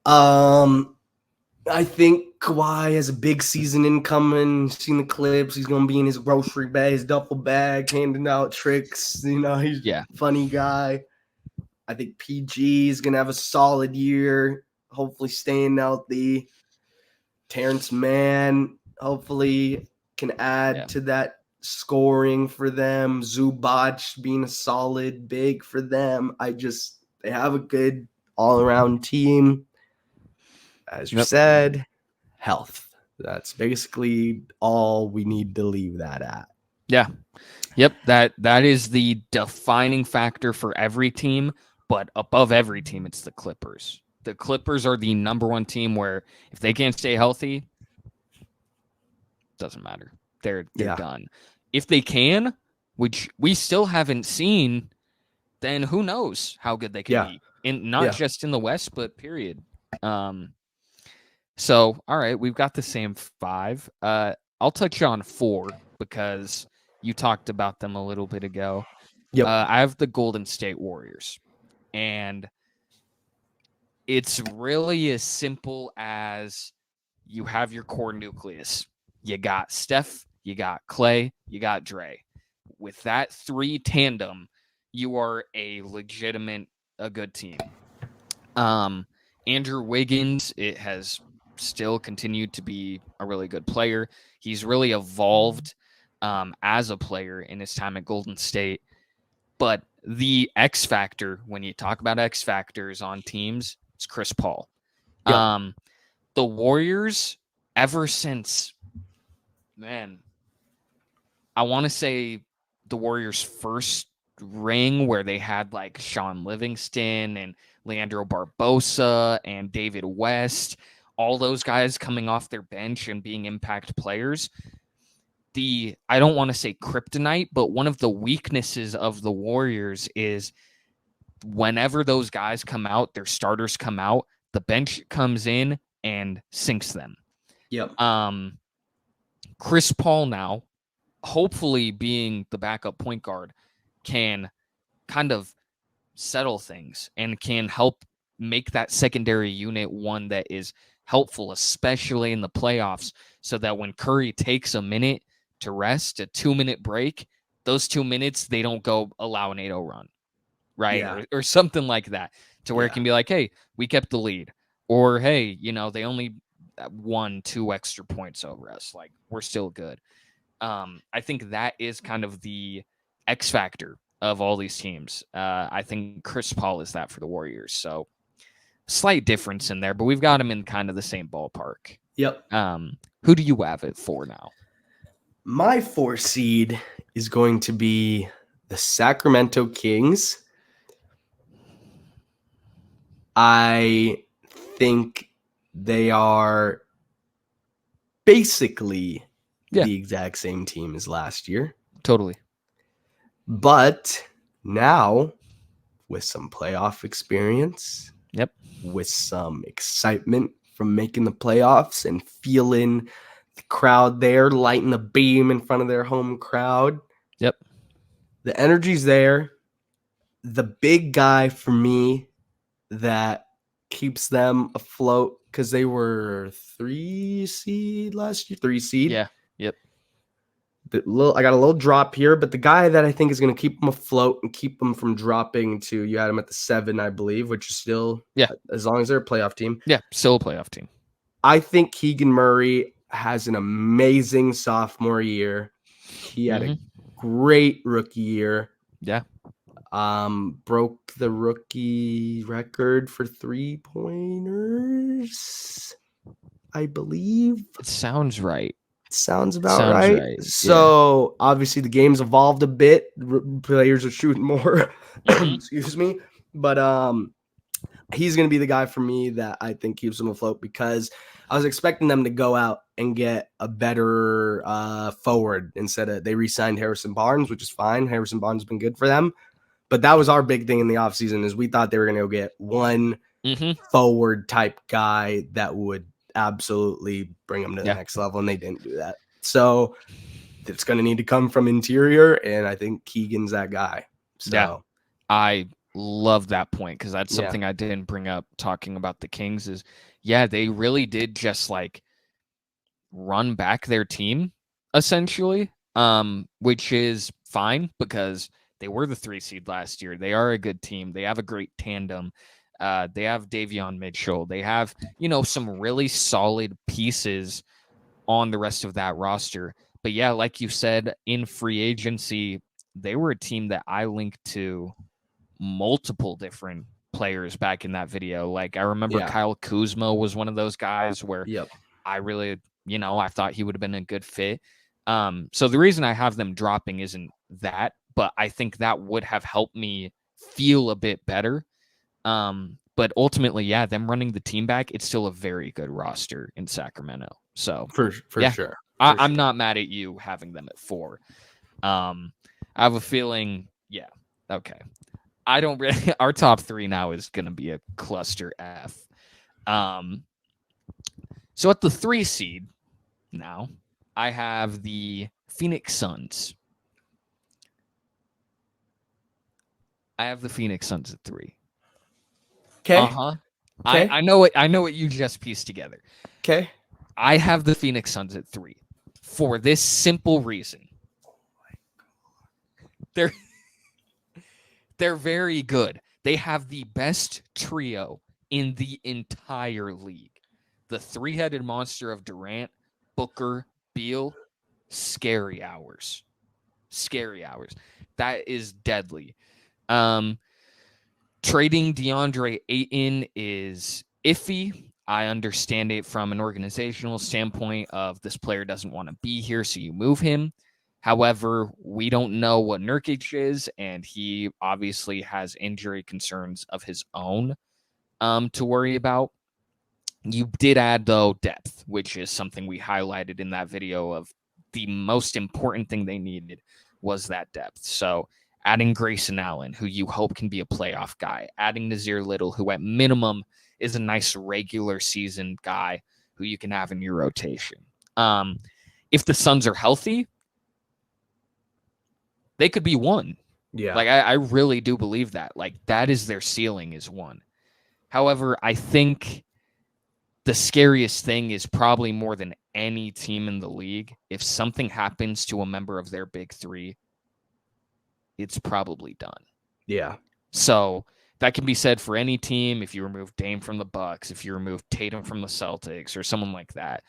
I think Kawhi has a big season incoming. Seen the clips. He's going to be in his grocery bag, his duffel bag, handing out tricks. You know, he's a funny guy. I think PG is going to have a solid year, hopefully staying healthy. Terrence Mann hopefully can add to that scoring for them. Zubac being a solid big for them. They have a good all-around team. As you said, health. That's basically all we need to leave that at. Yeah. Yep. That is the defining factor for every team, but above every team, it's the Clippers. The Clippers are the number one team where if they can't stay healthy, doesn't matter. They're done. If they can, which we still haven't seen, then who knows how good they can be. Not just in the West, but period. So, all right, we've got the same 5. I'll touch on 4 because you talked about them a little bit ago. Yep. I have the Golden State Warriors, and it's really as simple as you have your core nucleus. You got Steph, you got Clay, you got Dre. With that 3 tandem, you are a good team. Andrew Wiggins, it has still continued to be a really good player. He's really evolved as a player in his time at Golden State. But the X factor, when you talk about X factors on teams, it's Chris Paul. Yep. The Warriors, ever since, I want to say the Warriors' first ring where they had like Sean Livingston and Leandro Barbosa and David West, all those guys coming off their bench and being impact players. I don't want to say kryptonite, but one of the weaknesses of the Warriors is whenever those guys come out, their starters come out, the bench comes in and sinks them. Yep. Chris Paul now, hopefully being the backup point guard, can kind of settle things and can help make that secondary unit one that is helpful, especially in the playoffs, so that when Curry takes a minute to rest, a 2-minute break, those 2 minutes, they don't go allow an 8-0 run, right? Yeah. Or something like that, to where it can be like, hey, we kept the lead. Or, hey, they only won 2 extra points over us. Like, we're still good. I think that is kind of the X factor of all these teams. I think Chris Paul is that for the Warriors. So slight difference in there, but we've got him in kind of the same ballpark. Yep. Who do you have it for now? My 4 seed is going to be the Sacramento Kings. I think they are basically the exact same team as last year. Totally. But now, with some playoff experience, Yep, with some excitement from making the playoffs and feeling the crowd there, lighting the beam in front of their home crowd. Yep. The energy's there. The big guy for me that keeps them afloat, because they were 3 seed last year. 3 seed. Yeah. Yep. I got a little drop here, but the guy that I think is going to keep them afloat and keep them from dropping to, you had them at the 7, I believe, which is still, as long as they're a playoff team. Yeah, still a playoff team. I think Keegan Murray has an amazing sophomore year. He had a great rookie year. Yeah. Broke the rookie record for 3-pointers, I believe. It sounds right. Sounds about right. So obviously the game's evolved a bit. Players are shooting more. Excuse me. But he's going to be the guy for me that I think keeps them afloat, because I was expecting them to go out and get a better forward instead of, they re-signed Harrison Barnes, which is fine. Harrison Barnes has been good for them. But that was our big thing in the offseason, is we thought they were going to go get one forward type guy that would absolutely bring them to the next level, and they didn't do that. So it's going to need to come from interior, and I think Keegan's that guy. So I love that point, because that's something I didn't bring up talking about the Kings is, they really did just like run back their team essentially, which is fine because they were the 3 seed last year. They are a good team. They have a great tandem. They have Davion Mitchell. They have, some really solid pieces on the rest of that roster. But like you said, in free agency, they were a team that I linked to multiple different players back in that video. Like I remember Kyle Kuzma was one of those guys where I really, I thought he would have been a good fit. So the reason I have them dropping isn't that, but I think that would have helped me feel a bit better. But ultimately, them running the team back, it's still a very good roster in Sacramento. So for sure. I'm not mad at you having them at 4. I have a feeling, okay. I don't really, our top 3 now is going to be a cluster F. So at the 3 seed now, I have the Phoenix Suns. I have the Phoenix Suns at 3. Okay. Okay. I know what you just pieced together. Okay. I have the Phoenix Suns at 3 for this simple reason. They're very good. They have the best trio in the entire league. The 3-headed monster of Durant, Booker, Beal, scary hours. That is deadly. Trading DeAndre Ayton is iffy. I understand it from an organizational standpoint of this player doesn't want to be here, so you move him. However, we don't know what Nurkic is, and he obviously has injury concerns of his own to worry about. You did add, though, depth, which is something we highlighted in that video of the most important thing they needed was that depth. So adding Grayson Allen, who you hope can be a playoff guy, adding Nazir Little, who at minimum is a nice regular season guy who you can have in your rotation. If the Suns are healthy, they could be 1. Yeah. Like, I really do believe that. Like, that is their ceiling is 1. However, I think the scariest thing is probably more than any team in the league. If something happens to a member of their big 3, it's probably done. Yeah. So that can be said for any team. If you remove Dame from the Bucks, if you remove Tatum from the Celtics or someone like that.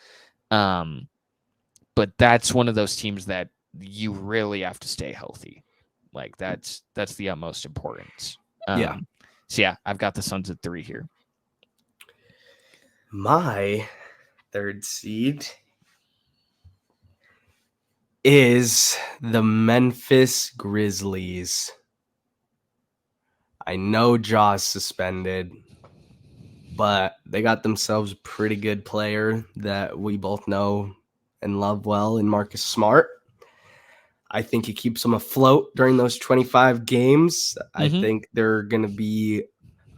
but that's one of those teams that you really have to stay healthy. Like that's the utmost importance. Yeah. So yeah, I've got the Suns at 3 here. My third seed is the Memphis Grizzlies. I know Jaw's suspended, but they got themselves a pretty good player that we both know and love well in Marcus Smart. I think he keeps them afloat during those 25 games. I think they're going to be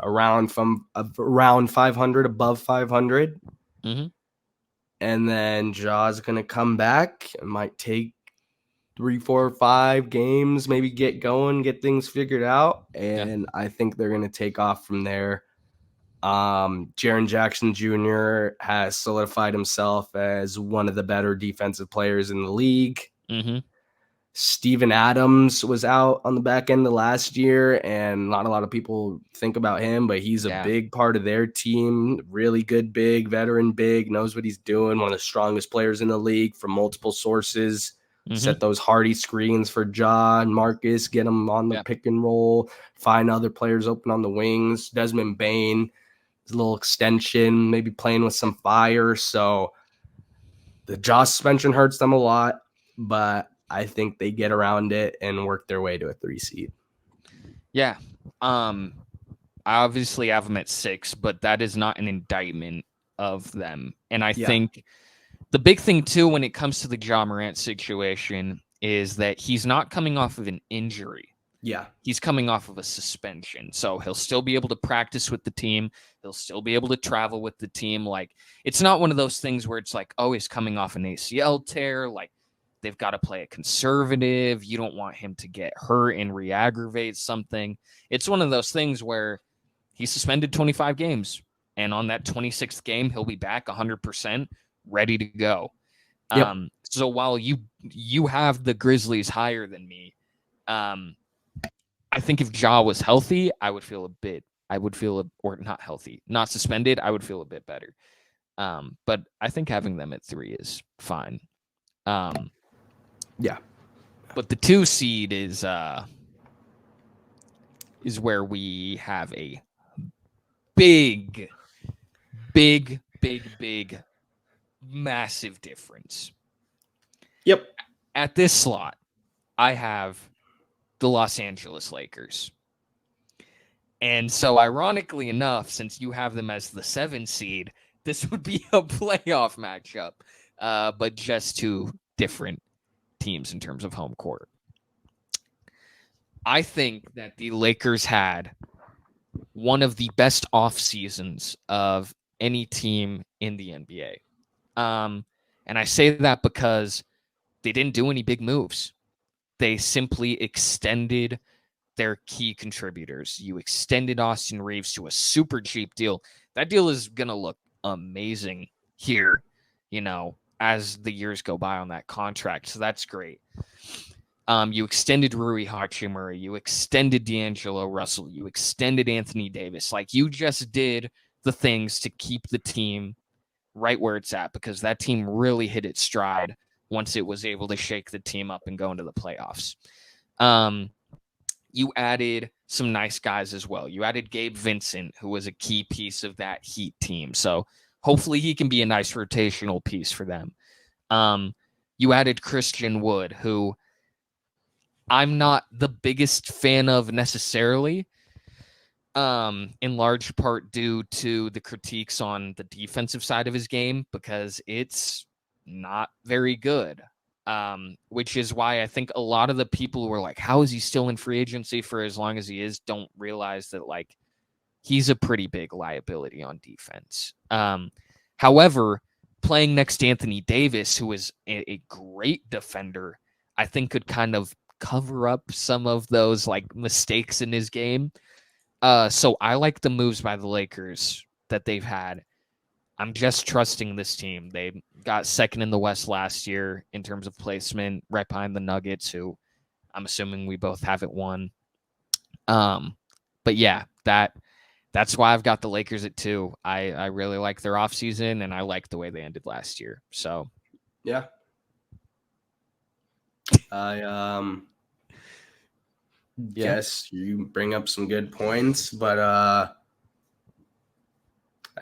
around 500, above 500. And then Jaw's going to come back. It might take 3, 4, 5 games, maybe get going, get things figured out. And I think they're going to take off from there. Jaren Jackson Jr. has solidified himself as one of the better defensive players in the league. Steven Adams was out on the back end of last year, and not a lot of people think about him, but he's a big part of their team. Really good big, veteran big, knows what he's doing. One of the strongest players in the league from multiple sources. Set those hardy screens for Ja and Marcus, get them on the pick and roll, find other players open on the wings. Desmond Bane, his little extension, maybe playing with some fire. So the Ja suspension hurts them a lot, but I think they get around it and work their way to a 3 seed. Yeah. I obviously have them at 6, but that is not an indictment of them. And I think the big thing, too, when it comes to the Ja Morant situation is that he's not coming off of an injury. Yeah. He's coming off of a suspension. So he'll still be able to practice with the team. He'll still be able to travel with the team. Like, it's not one of those things where it's like, oh, he's coming off an ACL tear. Like, they've got to play it conservative. You don't want him to get hurt and re-aggravate something. It's one of those things where he's suspended 25 games. And on that 26th game, he'll be back 100%, ready to go. So while you have the Grizzlies higher than me, I think if Ja was healthy, or not healthy, not suspended, I would feel a bit better. But I think having them at 3 is fine. But the 2 seed is where we have a big, massive difference. At this slot, I have the Los Angeles Lakers. And so ironically enough, since you have them as the 7 seed, this would be a playoff matchup, but just 2 different teams in terms of home court. I think that the Lakers had one of the best off seasons of any team in the NBA. And I say that because they didn't do any big moves. They simply extended their key contributors. You extended Austin Reeves to a super cheap deal. That deal is going to look amazing here, as the years go by on that contract. So that's great. You extended Rui Hachimura. You extended D'Angelo Russell. You extended Anthony Davis. Like, you just did the things to keep the team right where it's at, because that team really hit its stride once it was able to shake the team up and go into the playoffs. You added some nice guys as well. You added Gabe Vincent, who was a key piece of that Heat team. So hopefully he can be a nice rotational piece for them. You added Christian Wood, who I'm not the biggest fan of necessarily, in large part due to the critiques on the defensive side of his game, because it's not very good. Which is why I think a lot of the people who are like, how is he still in free agency for as long as he is, don't realize that, like, he's a pretty big liability on defense. However, playing next to Anthony Davis, who is a great defender, I think could kind of cover up some of those, like, mistakes in his game. So I like the moves by the Lakers that they've had. I'm just trusting this team. They got second in the West last year in terms of placement, right behind the Nuggets, who I'm assuming we both haven't won. But yeah, that's why I've got the Lakers at 2. I really like their offseason, and I like the way they ended last year. So yeah, I guess you bring up some good points, but I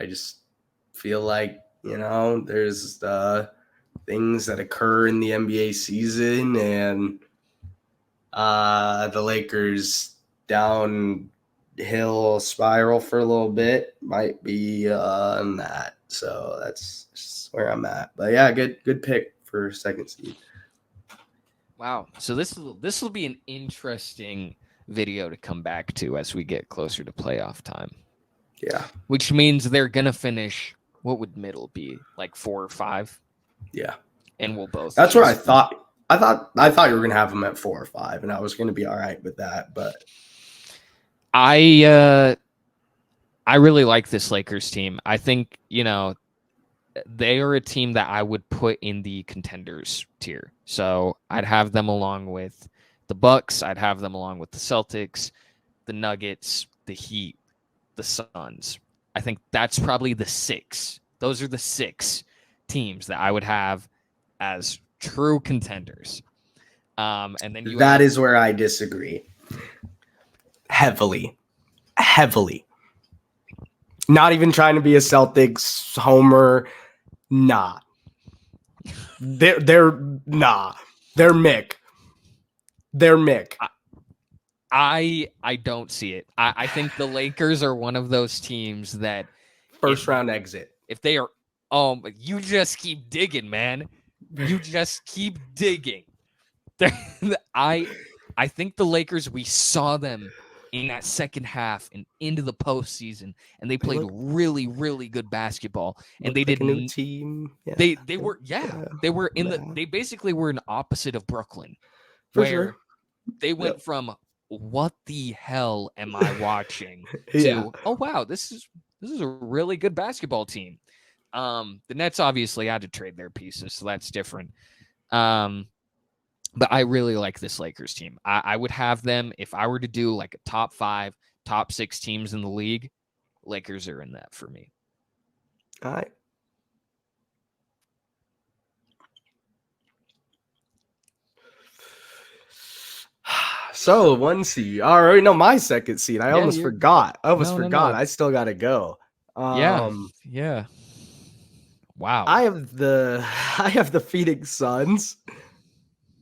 just feel like, there's things that occur in the NBA season, and the Lakers downhill spiral for a little bit might be on that. So that's just where I'm at. But yeah, good pick for second seed. Wow. So this will be an interesting video to come back to as we get closer to playoff time. Yeah. Which means they're gonna finish. What would middle be? Like 4 or 5? Yeah. And we'll both. That's what I thought. I thought you were gonna have them at 4 or 5, and I was gonna be all right with that. But I really like this Lakers team. I think, they are a team that I would put in the contenders tier. So I'd have them along with the Bucks. I'd have them along with the Celtics, the Nuggets, the Heat, the Suns. I think that's probably the 6. Those are the 6 teams that I would have as true contenders. And then that is where I disagree. Heavily. Not even trying to be a Celtics homer. Nah. They're nah. They're Mick. I don't see it. I think the Lakers are one of those teams that first round exit. If they are, you just keep digging, man. You just keep digging. I think the Lakers, we saw them in that second half and into the postseason, and they played really, really good basketball. And they did a new team. Yeah. They were they basically were an opposite of Brooklyn, for sure. They went from what the hell am I watching to oh wow, this is a really good basketball team. The Nets obviously had to trade their pieces, so that's different. But I really like this Lakers team. I would have them if I were to do like a top 5, top 6 teams in the league. Lakers are in that for me. All right. So 1 seed. All right, no, my second seed. I almost forgot. I still gotta go. Yeah. Wow. I have the Phoenix Suns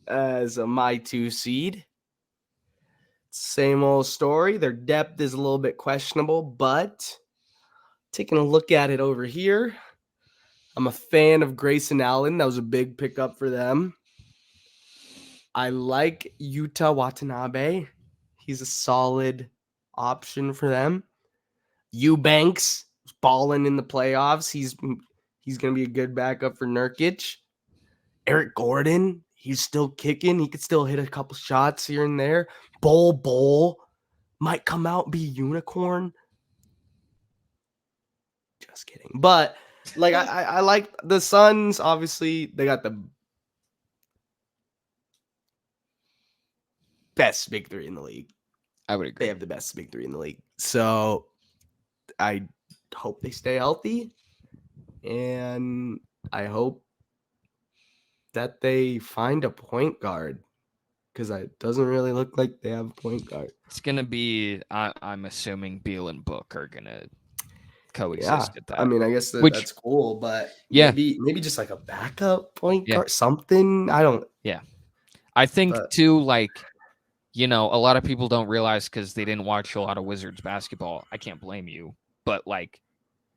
as my 2 seed. Same old story. Their depth is a little bit questionable, but taking a look at it over here, I'm a fan of Grayson Allen. That was a big pickup for them. I like Yuta Watanabe. He's a solid option for them. Eubanks balling in the playoffs. He's going to be a good backup for Nurkic. Eric Gordon, he's still kicking. He could still hit a couple shots here and there. Bol might come out and be a unicorn. Just kidding. But like I like the Suns. Obviously, they got the best big 3 in the league. I would agree. They have the best big 3 in the league. So I hope they stay healthy, and I hope that they find a point guard, because it doesn't really look like they have a point guard. It's gonna be. I'm assuming Beal and Book are gonna coexist at that. I mean, I guess that's cool, but maybe just like a backup point guard, something. I don't. Yeah, I think too. Like, a lot of people don't realize because they didn't watch a lot of Wizards basketball. I can't blame you, but like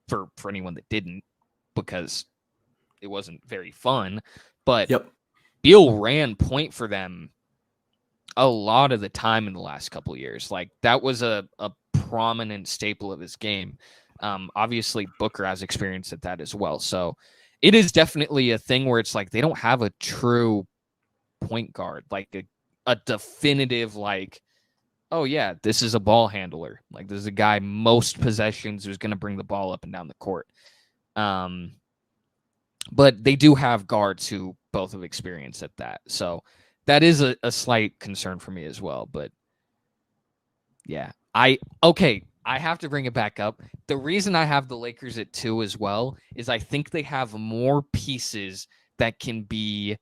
for anyone that didn't, because it wasn't very fun. But Beal ran point for them a lot of the time in the last couple of years. Like that was a prominent staple of his game. Obviously Booker has experience at that as well. So it is definitely a thing where it's like they don't have a true point guard, like a definitive, like, oh yeah, this is a ball handler. Like this is a guy most possessions who's going to bring the ball up and down the court. But they do have guards who both have experience at that. So that is a slight concern for me as well. But yeah, I have to bring it back up. The reason I have the Lakers at 2 as well is I think they have more pieces that can be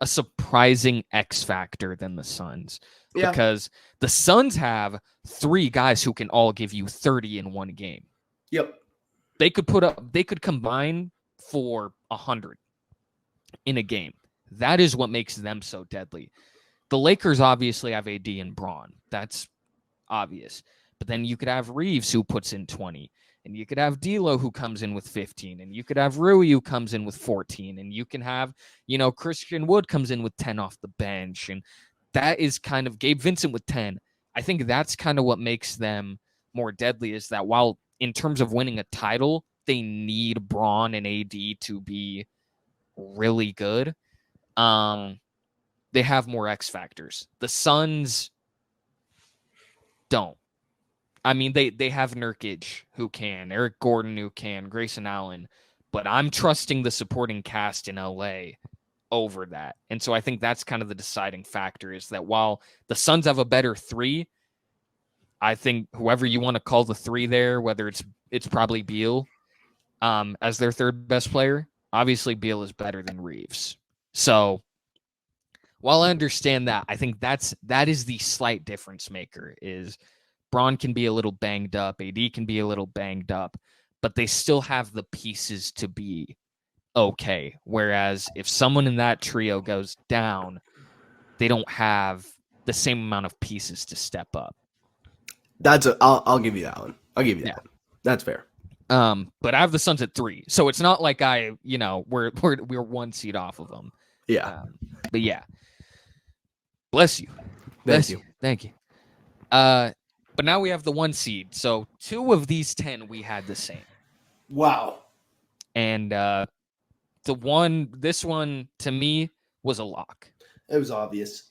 a surprising X factor than the Suns. Yeah. Because the Suns have 3 guys who can all give you 30 in one game. Yep. They could combine for 100 in a game. That is what makes them so deadly. The Lakers obviously have AD and Braun. That's obvious. But then you could have Reeves who puts in 20. And you could have D'Lo who comes in with 15. And you could have Rui who comes in with 14. And you can have, Christian Wood comes in with 10 off the bench. And that is kind of Gabe Vincent with 10. I think that's kind of what makes them more deadly, is that while in terms of winning a title, they need Braun and AD to be really good. They have more X factors. The Suns don't. I mean, they have Nurkic who can, Eric Gordon who can, Grayson Allen, but I'm trusting the supporting cast in LA over that. And so I think that's kind of the deciding factor, is that while the Suns have a better 3, I think whoever you want to call the 3 there, whether it's probably Beal as their 3rd best player, obviously Beal is better than Reeves. So while I understand that, I think that is the slight difference maker, is Braun can be a little banged up, AD can be a little banged up, but they still have the pieces to be okay. Whereas if someone in that trio goes down, they don't have the same amount of pieces to step up. I'll give you that one. I'll give you that one. That's fair. But I have the Suns at 3, so it's not like we're 1 seed off of them. Yeah. But yeah. Bless you. Thank you. But now we have the 1 seed. So 2 of these 10 we had the same. Wow. And this one to me was a lock. It was obvious.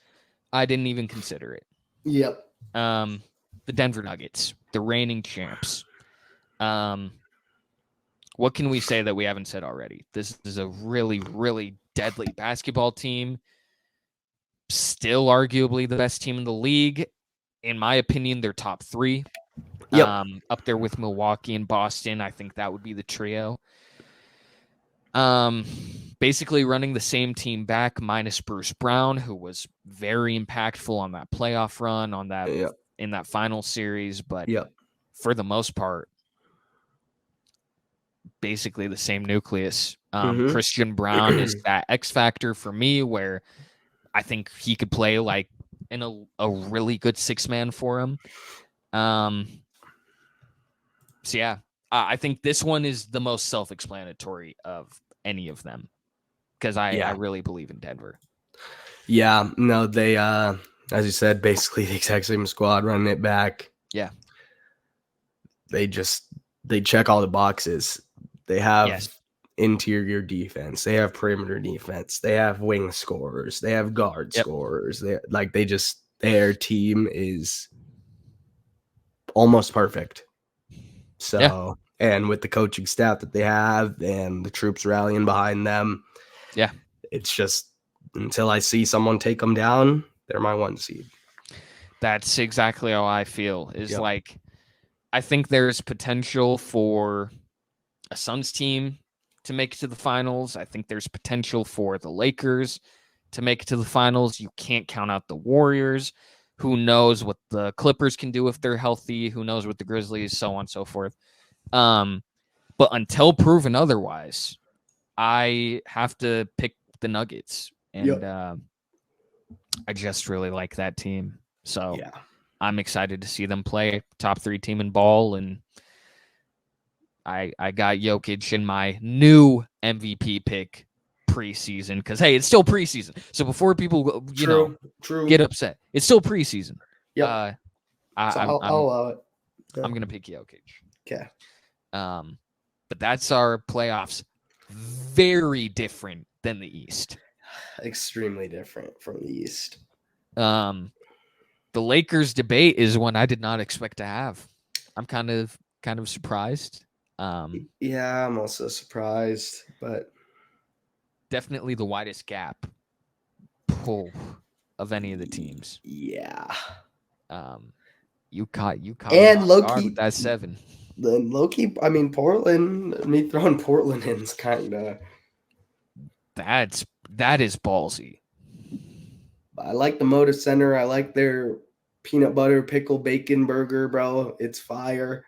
I didn't even consider it. Yep. The Denver Nuggets, the reigning champs. What can we say that we haven't said already? This is a really, really deadly basketball team. Still arguably the best team in the league. In my opinion, they're top 3. Yep. Up there with Milwaukee and Boston. I think that would be the trio. Basically running the same team back minus Bruce Brown, who was very impactful on that playoff run, on that in that final series. But for the most part, basically the same nucleus. Christian Brown is that X factor for me, where I think he could play like in a really good 6-man for him. So yeah, I think this one is the most self-explanatory of any of them, because I really believe in Denver. Yeah, no, they as you said, basically the exact same squad running it back. Yeah. They check all the boxes. They have interior defense. They have perimeter defense. They have wing scorers. They have guard scorers. Their team is almost perfect. So, and with the coaching staff that they have and the troops rallying behind them, it's just until I see someone take them down, they're my 1 seed. That's exactly how I feel. Like, I think there's potential for a Suns team to make it to the finals. I think there's potential for the Lakers to make it to the finals. You can't count out the Warriors. Who knows what the Clippers can do if they're healthy? Who knows what the Grizzlies, so on and so forth. But until proven otherwise, I have to pick the Nuggets. And I just really like that team. So I'm excited to see them play. Top 3 team in ball. And I got Jokic in my new MVP pick preseason, because hey, it's still preseason. So before people get upset, it's still preseason. I'll allow it. I'm gonna pick Jokic. Okay. But that's our playoffs. Very different than the East. Extremely different from the East. The Lakers debate is one I did not expect to have. I'm kind of surprised. I'm also surprised, but definitely the widest gap pull of any of the teams. Yeah. You caught and low-key with that 7. Then low-key, I mean, Portland, me throwing Portland in is kind of... That is ballsy. I like the Moda Center. I like their peanut butter pickle bacon burger, bro. It's fire.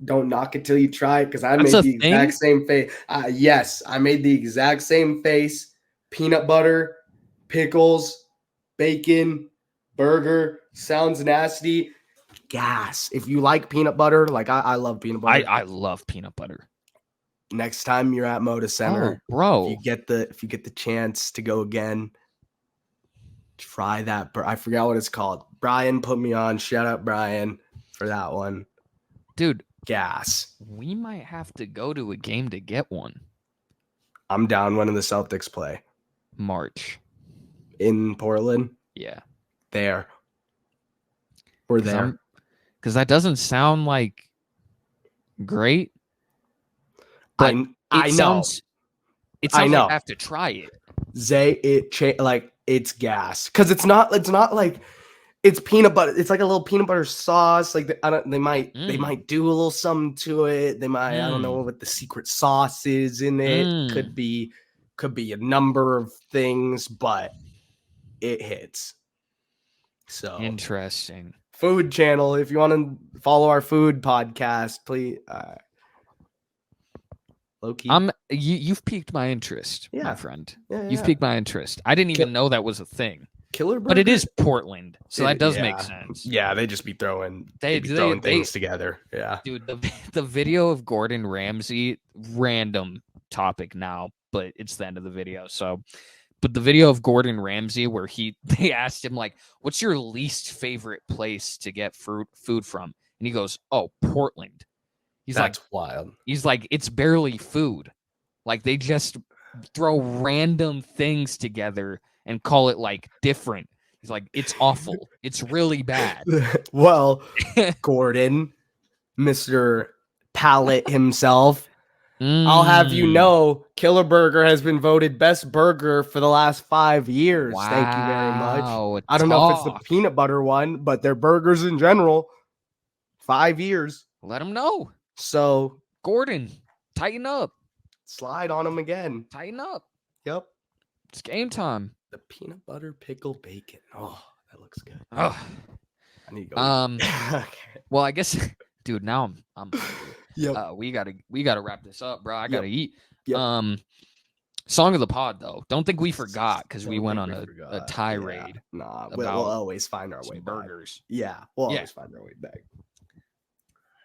Don't knock it till you try it, because I That's made a the thing? exact same face. Yes, I made the exact same face. Peanut butter, pickles, bacon, burger. Sounds nasty. Gas. If you like peanut butter, like I love peanut butter. I love peanut butter. Next time you're at Moda Center, bro. if you get the chance to go again, try that. I forgot what it's called. Brian put me on. Shout out Brian for that one. Dude, gas. We might have to go to a game to get one. I'm down when the Celtics play. March. In Portland? Yeah. There. We're there. Because that doesn't sound like great. But I know. It sounds like I have to try it. It's gas. Because it's not like it's peanut butter. It's like a little peanut butter sauce. Like they might do a little something to it. They might I don't know what the secret sauce is in it. Could be a number of things, but it hits. So interesting. Food channel. If you want to follow our food podcast, please. Low-key. You've piqued my interest, my friend. Yeah, you've piqued my interest. I didn't even know that was a thing. Killer Burger? But it is Portland, so that does make sense. Yeah, they just be throwing things together. Yeah, dude, the video of Gordon Ramsay, random topic now, but it's the end of the video. So, but the video of Gordon Ramsay where they asked him like, "What's your least favorite place to get food from?" And he goes, "Oh, Portland." That's wild. He's like, "It's barely food. Like they just throw random things together and call it like different." He's like, "It's awful. It's really bad." Well, Gordon, Mr. Palate himself, I'll have you know, Killer Burger has been voted best burger for the last 5 years. Wow, thank you very much. I don't know if it's the peanut butter one, but their burgers in general, 5 years. Let them know. So, Gordon, tighten up. Slide on them again. Tighten up. Yep. It's game time. The peanut butter pickle bacon. Oh, that looks good. Oh. I need to go. Okay. Well, I guess, dude, now I'm yep. We gotta wrap this up, bro. I gotta eat. Yep. Song of the pod, though. Don't think we forgot because we went on a tirade. Yeah. Nah, we'll always find our way burgers. Back. Yeah, we'll always find our way back.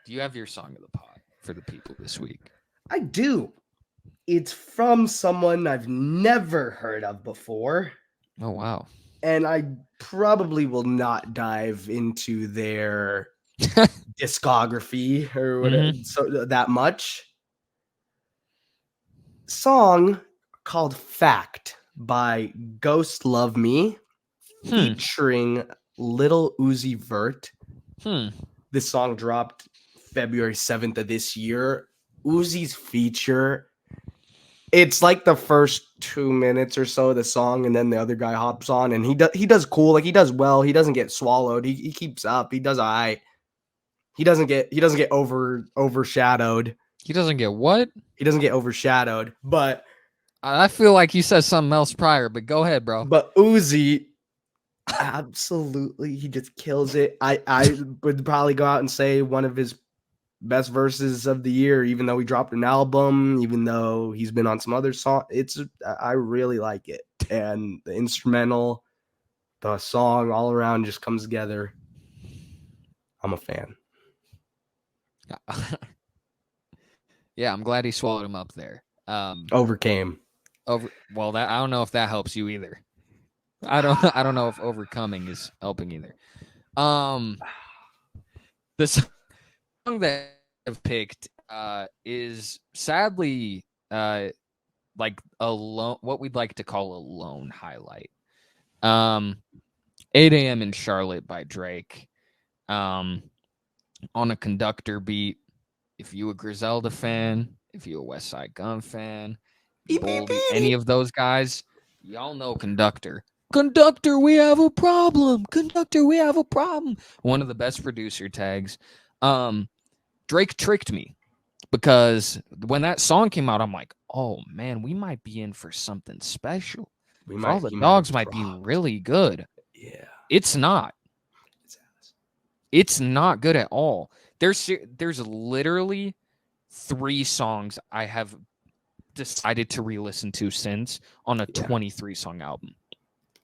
Do you have your song of the pod for the people this week? I do. It's from someone I've never heard of before. Oh, wow. And I probably will not dive into their discography or whatever that much. Song called Fact by Ghost Love Me featuring Lil Uzi Vert. This song dropped February 7th of this year. Uzi's feature, it's like the first 2 minutes or so of the song, and then the other guy hops on, and he does cool, like he does well. He doesn't get swallowed. He keeps up. He does all right. He doesn't get overshadowed. He doesn't get what? He doesn't get overshadowed. But I feel like you said something else prior. But go ahead, bro. But Uzi, absolutely, he just kills it. I would probably go out and say one of his best verses of the year, even though he dropped an album, even though he's been on some other song. I really like it. And the instrumental, the song all around just comes together. I'm a fan. Yeah, I'm glad he swallowed him up there. Overcame. Well, that I don't know if that helps you either. I don't know if overcoming is helping either. This song that I've picked is sadly like what we'd like to call a lone highlight. 8 a.m. in Charlotte by Drake. On a Conductor beat. If you a Griselda fan, if you a West Side Gun fan, any of those guys, y'all know Conductor. Conductor, we have a problem. Conductor, we have a problem. One of the best producer tags. Drake tricked me because when that song came out, I'm like, oh man, we might be in for something special. All the dogs might be really good. Yeah. It's not. It's not good at all. There's literally 3 songs I have decided to re-listen to since on a 23 song album.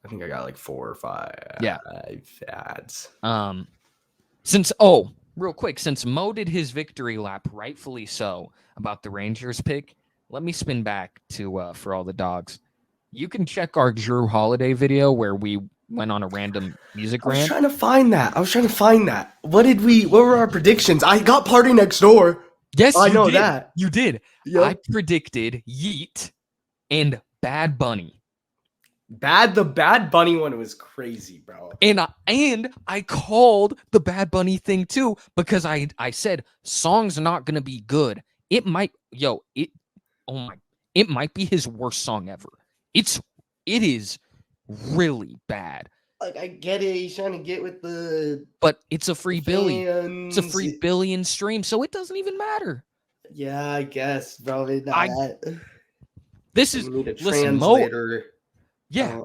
I think I got like 4 or 5 ads. Real quick, since Mo did his victory lap, rightfully so, about the Rangers pick, let me spin back to For All the Dogs. You can check our Drew Holiday video where we went on a random music rant. I was trying to find that. What were our predictions? I got Party Next Door. Yes, I know that. You did. Yep. I predicted Yeet and Bad Bunny. The Bad Bunny one was crazy, bro. And I called the Bad Bunny thing too, because I said song's not gonna be good. It might be his worst song ever. It is really bad. Like, I get it, he's trying to get with but it's a free billion. fans. It's a free billion stream, so it doesn't even matter. Yeah, I guess, bro. Listen, Mo. Yeah,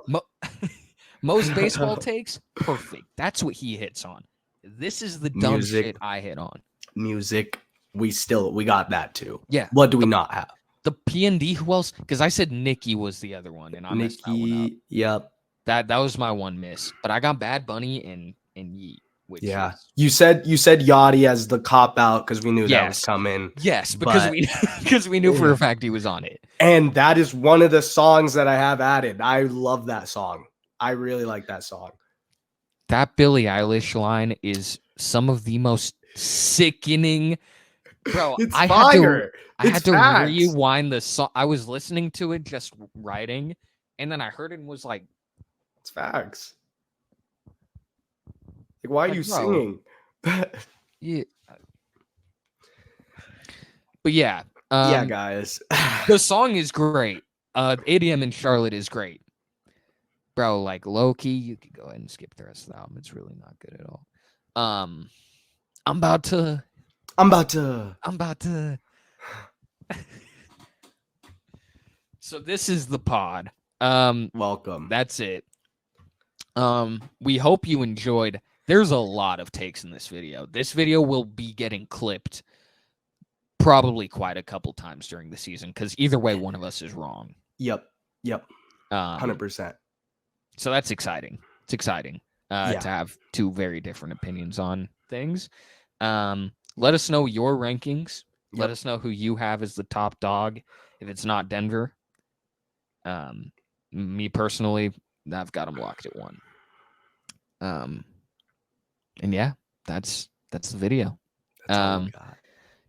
Mo's baseball takes, perfect. That's what he hits on. This is the dumb shit I hit on. Music, we got that too. Yeah. What do we not have? The PND, who else? Because I said Nicki was the other one, and I messed that one up. Yep. That was my one miss. But I got Bad Bunny and Yeet. You said Yachty as the cop out because we knew that was coming. Yes, because we knew for a fact he was on it. And that is one of the songs that I have added. I love that song. I really like that song. That Billie Eilish line is some of the most sickening. Bro, I had to rewind the song. I was listening to it just writing, and then I heard it and was like, it's facts. Like, why are you singing? Yeah. But yeah. Guys. The song is great. ADM in Charlotte is great. Bro, like low-key, you could go ahead and skip the rest of the album. It's really not good at all. I'm about to. So this is the pod. Welcome. That's it. We hope you enjoyed. There's a lot of takes in this video. This video will be getting clipped probably quite a couple times during the season because either way, one of us is wrong. Yep. 100%. So that's exciting. It's exciting to have 2 very different opinions on things. Let us know your rankings. Yep. Let us know who you have as the top dog. If it's not Denver, me personally, I've got them locked at 1. And yeah, that's the video.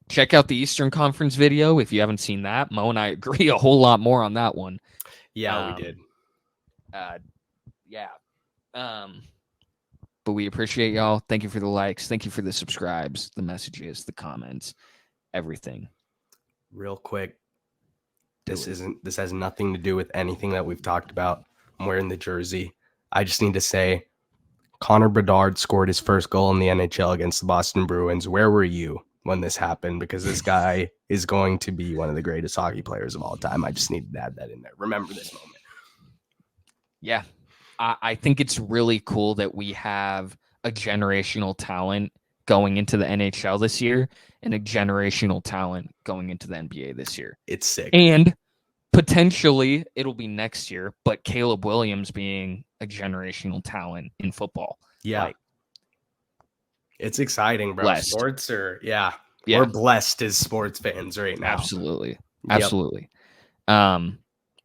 Check out the Eastern Conference video if you haven't seen that. Mo and I agree a whole lot more on that one. Yeah, we did. But we appreciate y'all. Thank you for the likes. Thank you for the subscribes, the messages, the comments, everything. Real quick, this has nothing to do with anything that we've talked about. I'm wearing the jersey. I just need to say, Connor Bedard scored his first goal in the NHL against the Boston Bruins. Where were you when this happened? Because this guy is going to be one of the greatest hockey players of all time. I just needed to add that in there. Remember this moment. Yeah. I think it's really cool that we have a generational talent going into the NHL this year and a generational talent going into the NBA this year. It's sick. And potentially it'll be next year, but Caleb Williams being a generational talent in football. Yeah. It's exciting, bro. Blessed. Sports we're blessed as sports fans right now. Absolutely. But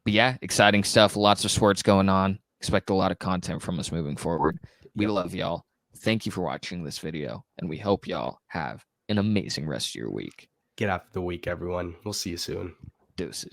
yeah, exciting stuff. Lots of sports going on. Expect a lot of content from us moving forward. We love y'all. Thank you for watching this video, and we hope y'all have an amazing rest of your week. Get after the week, everyone. We'll see you soon. Deuces.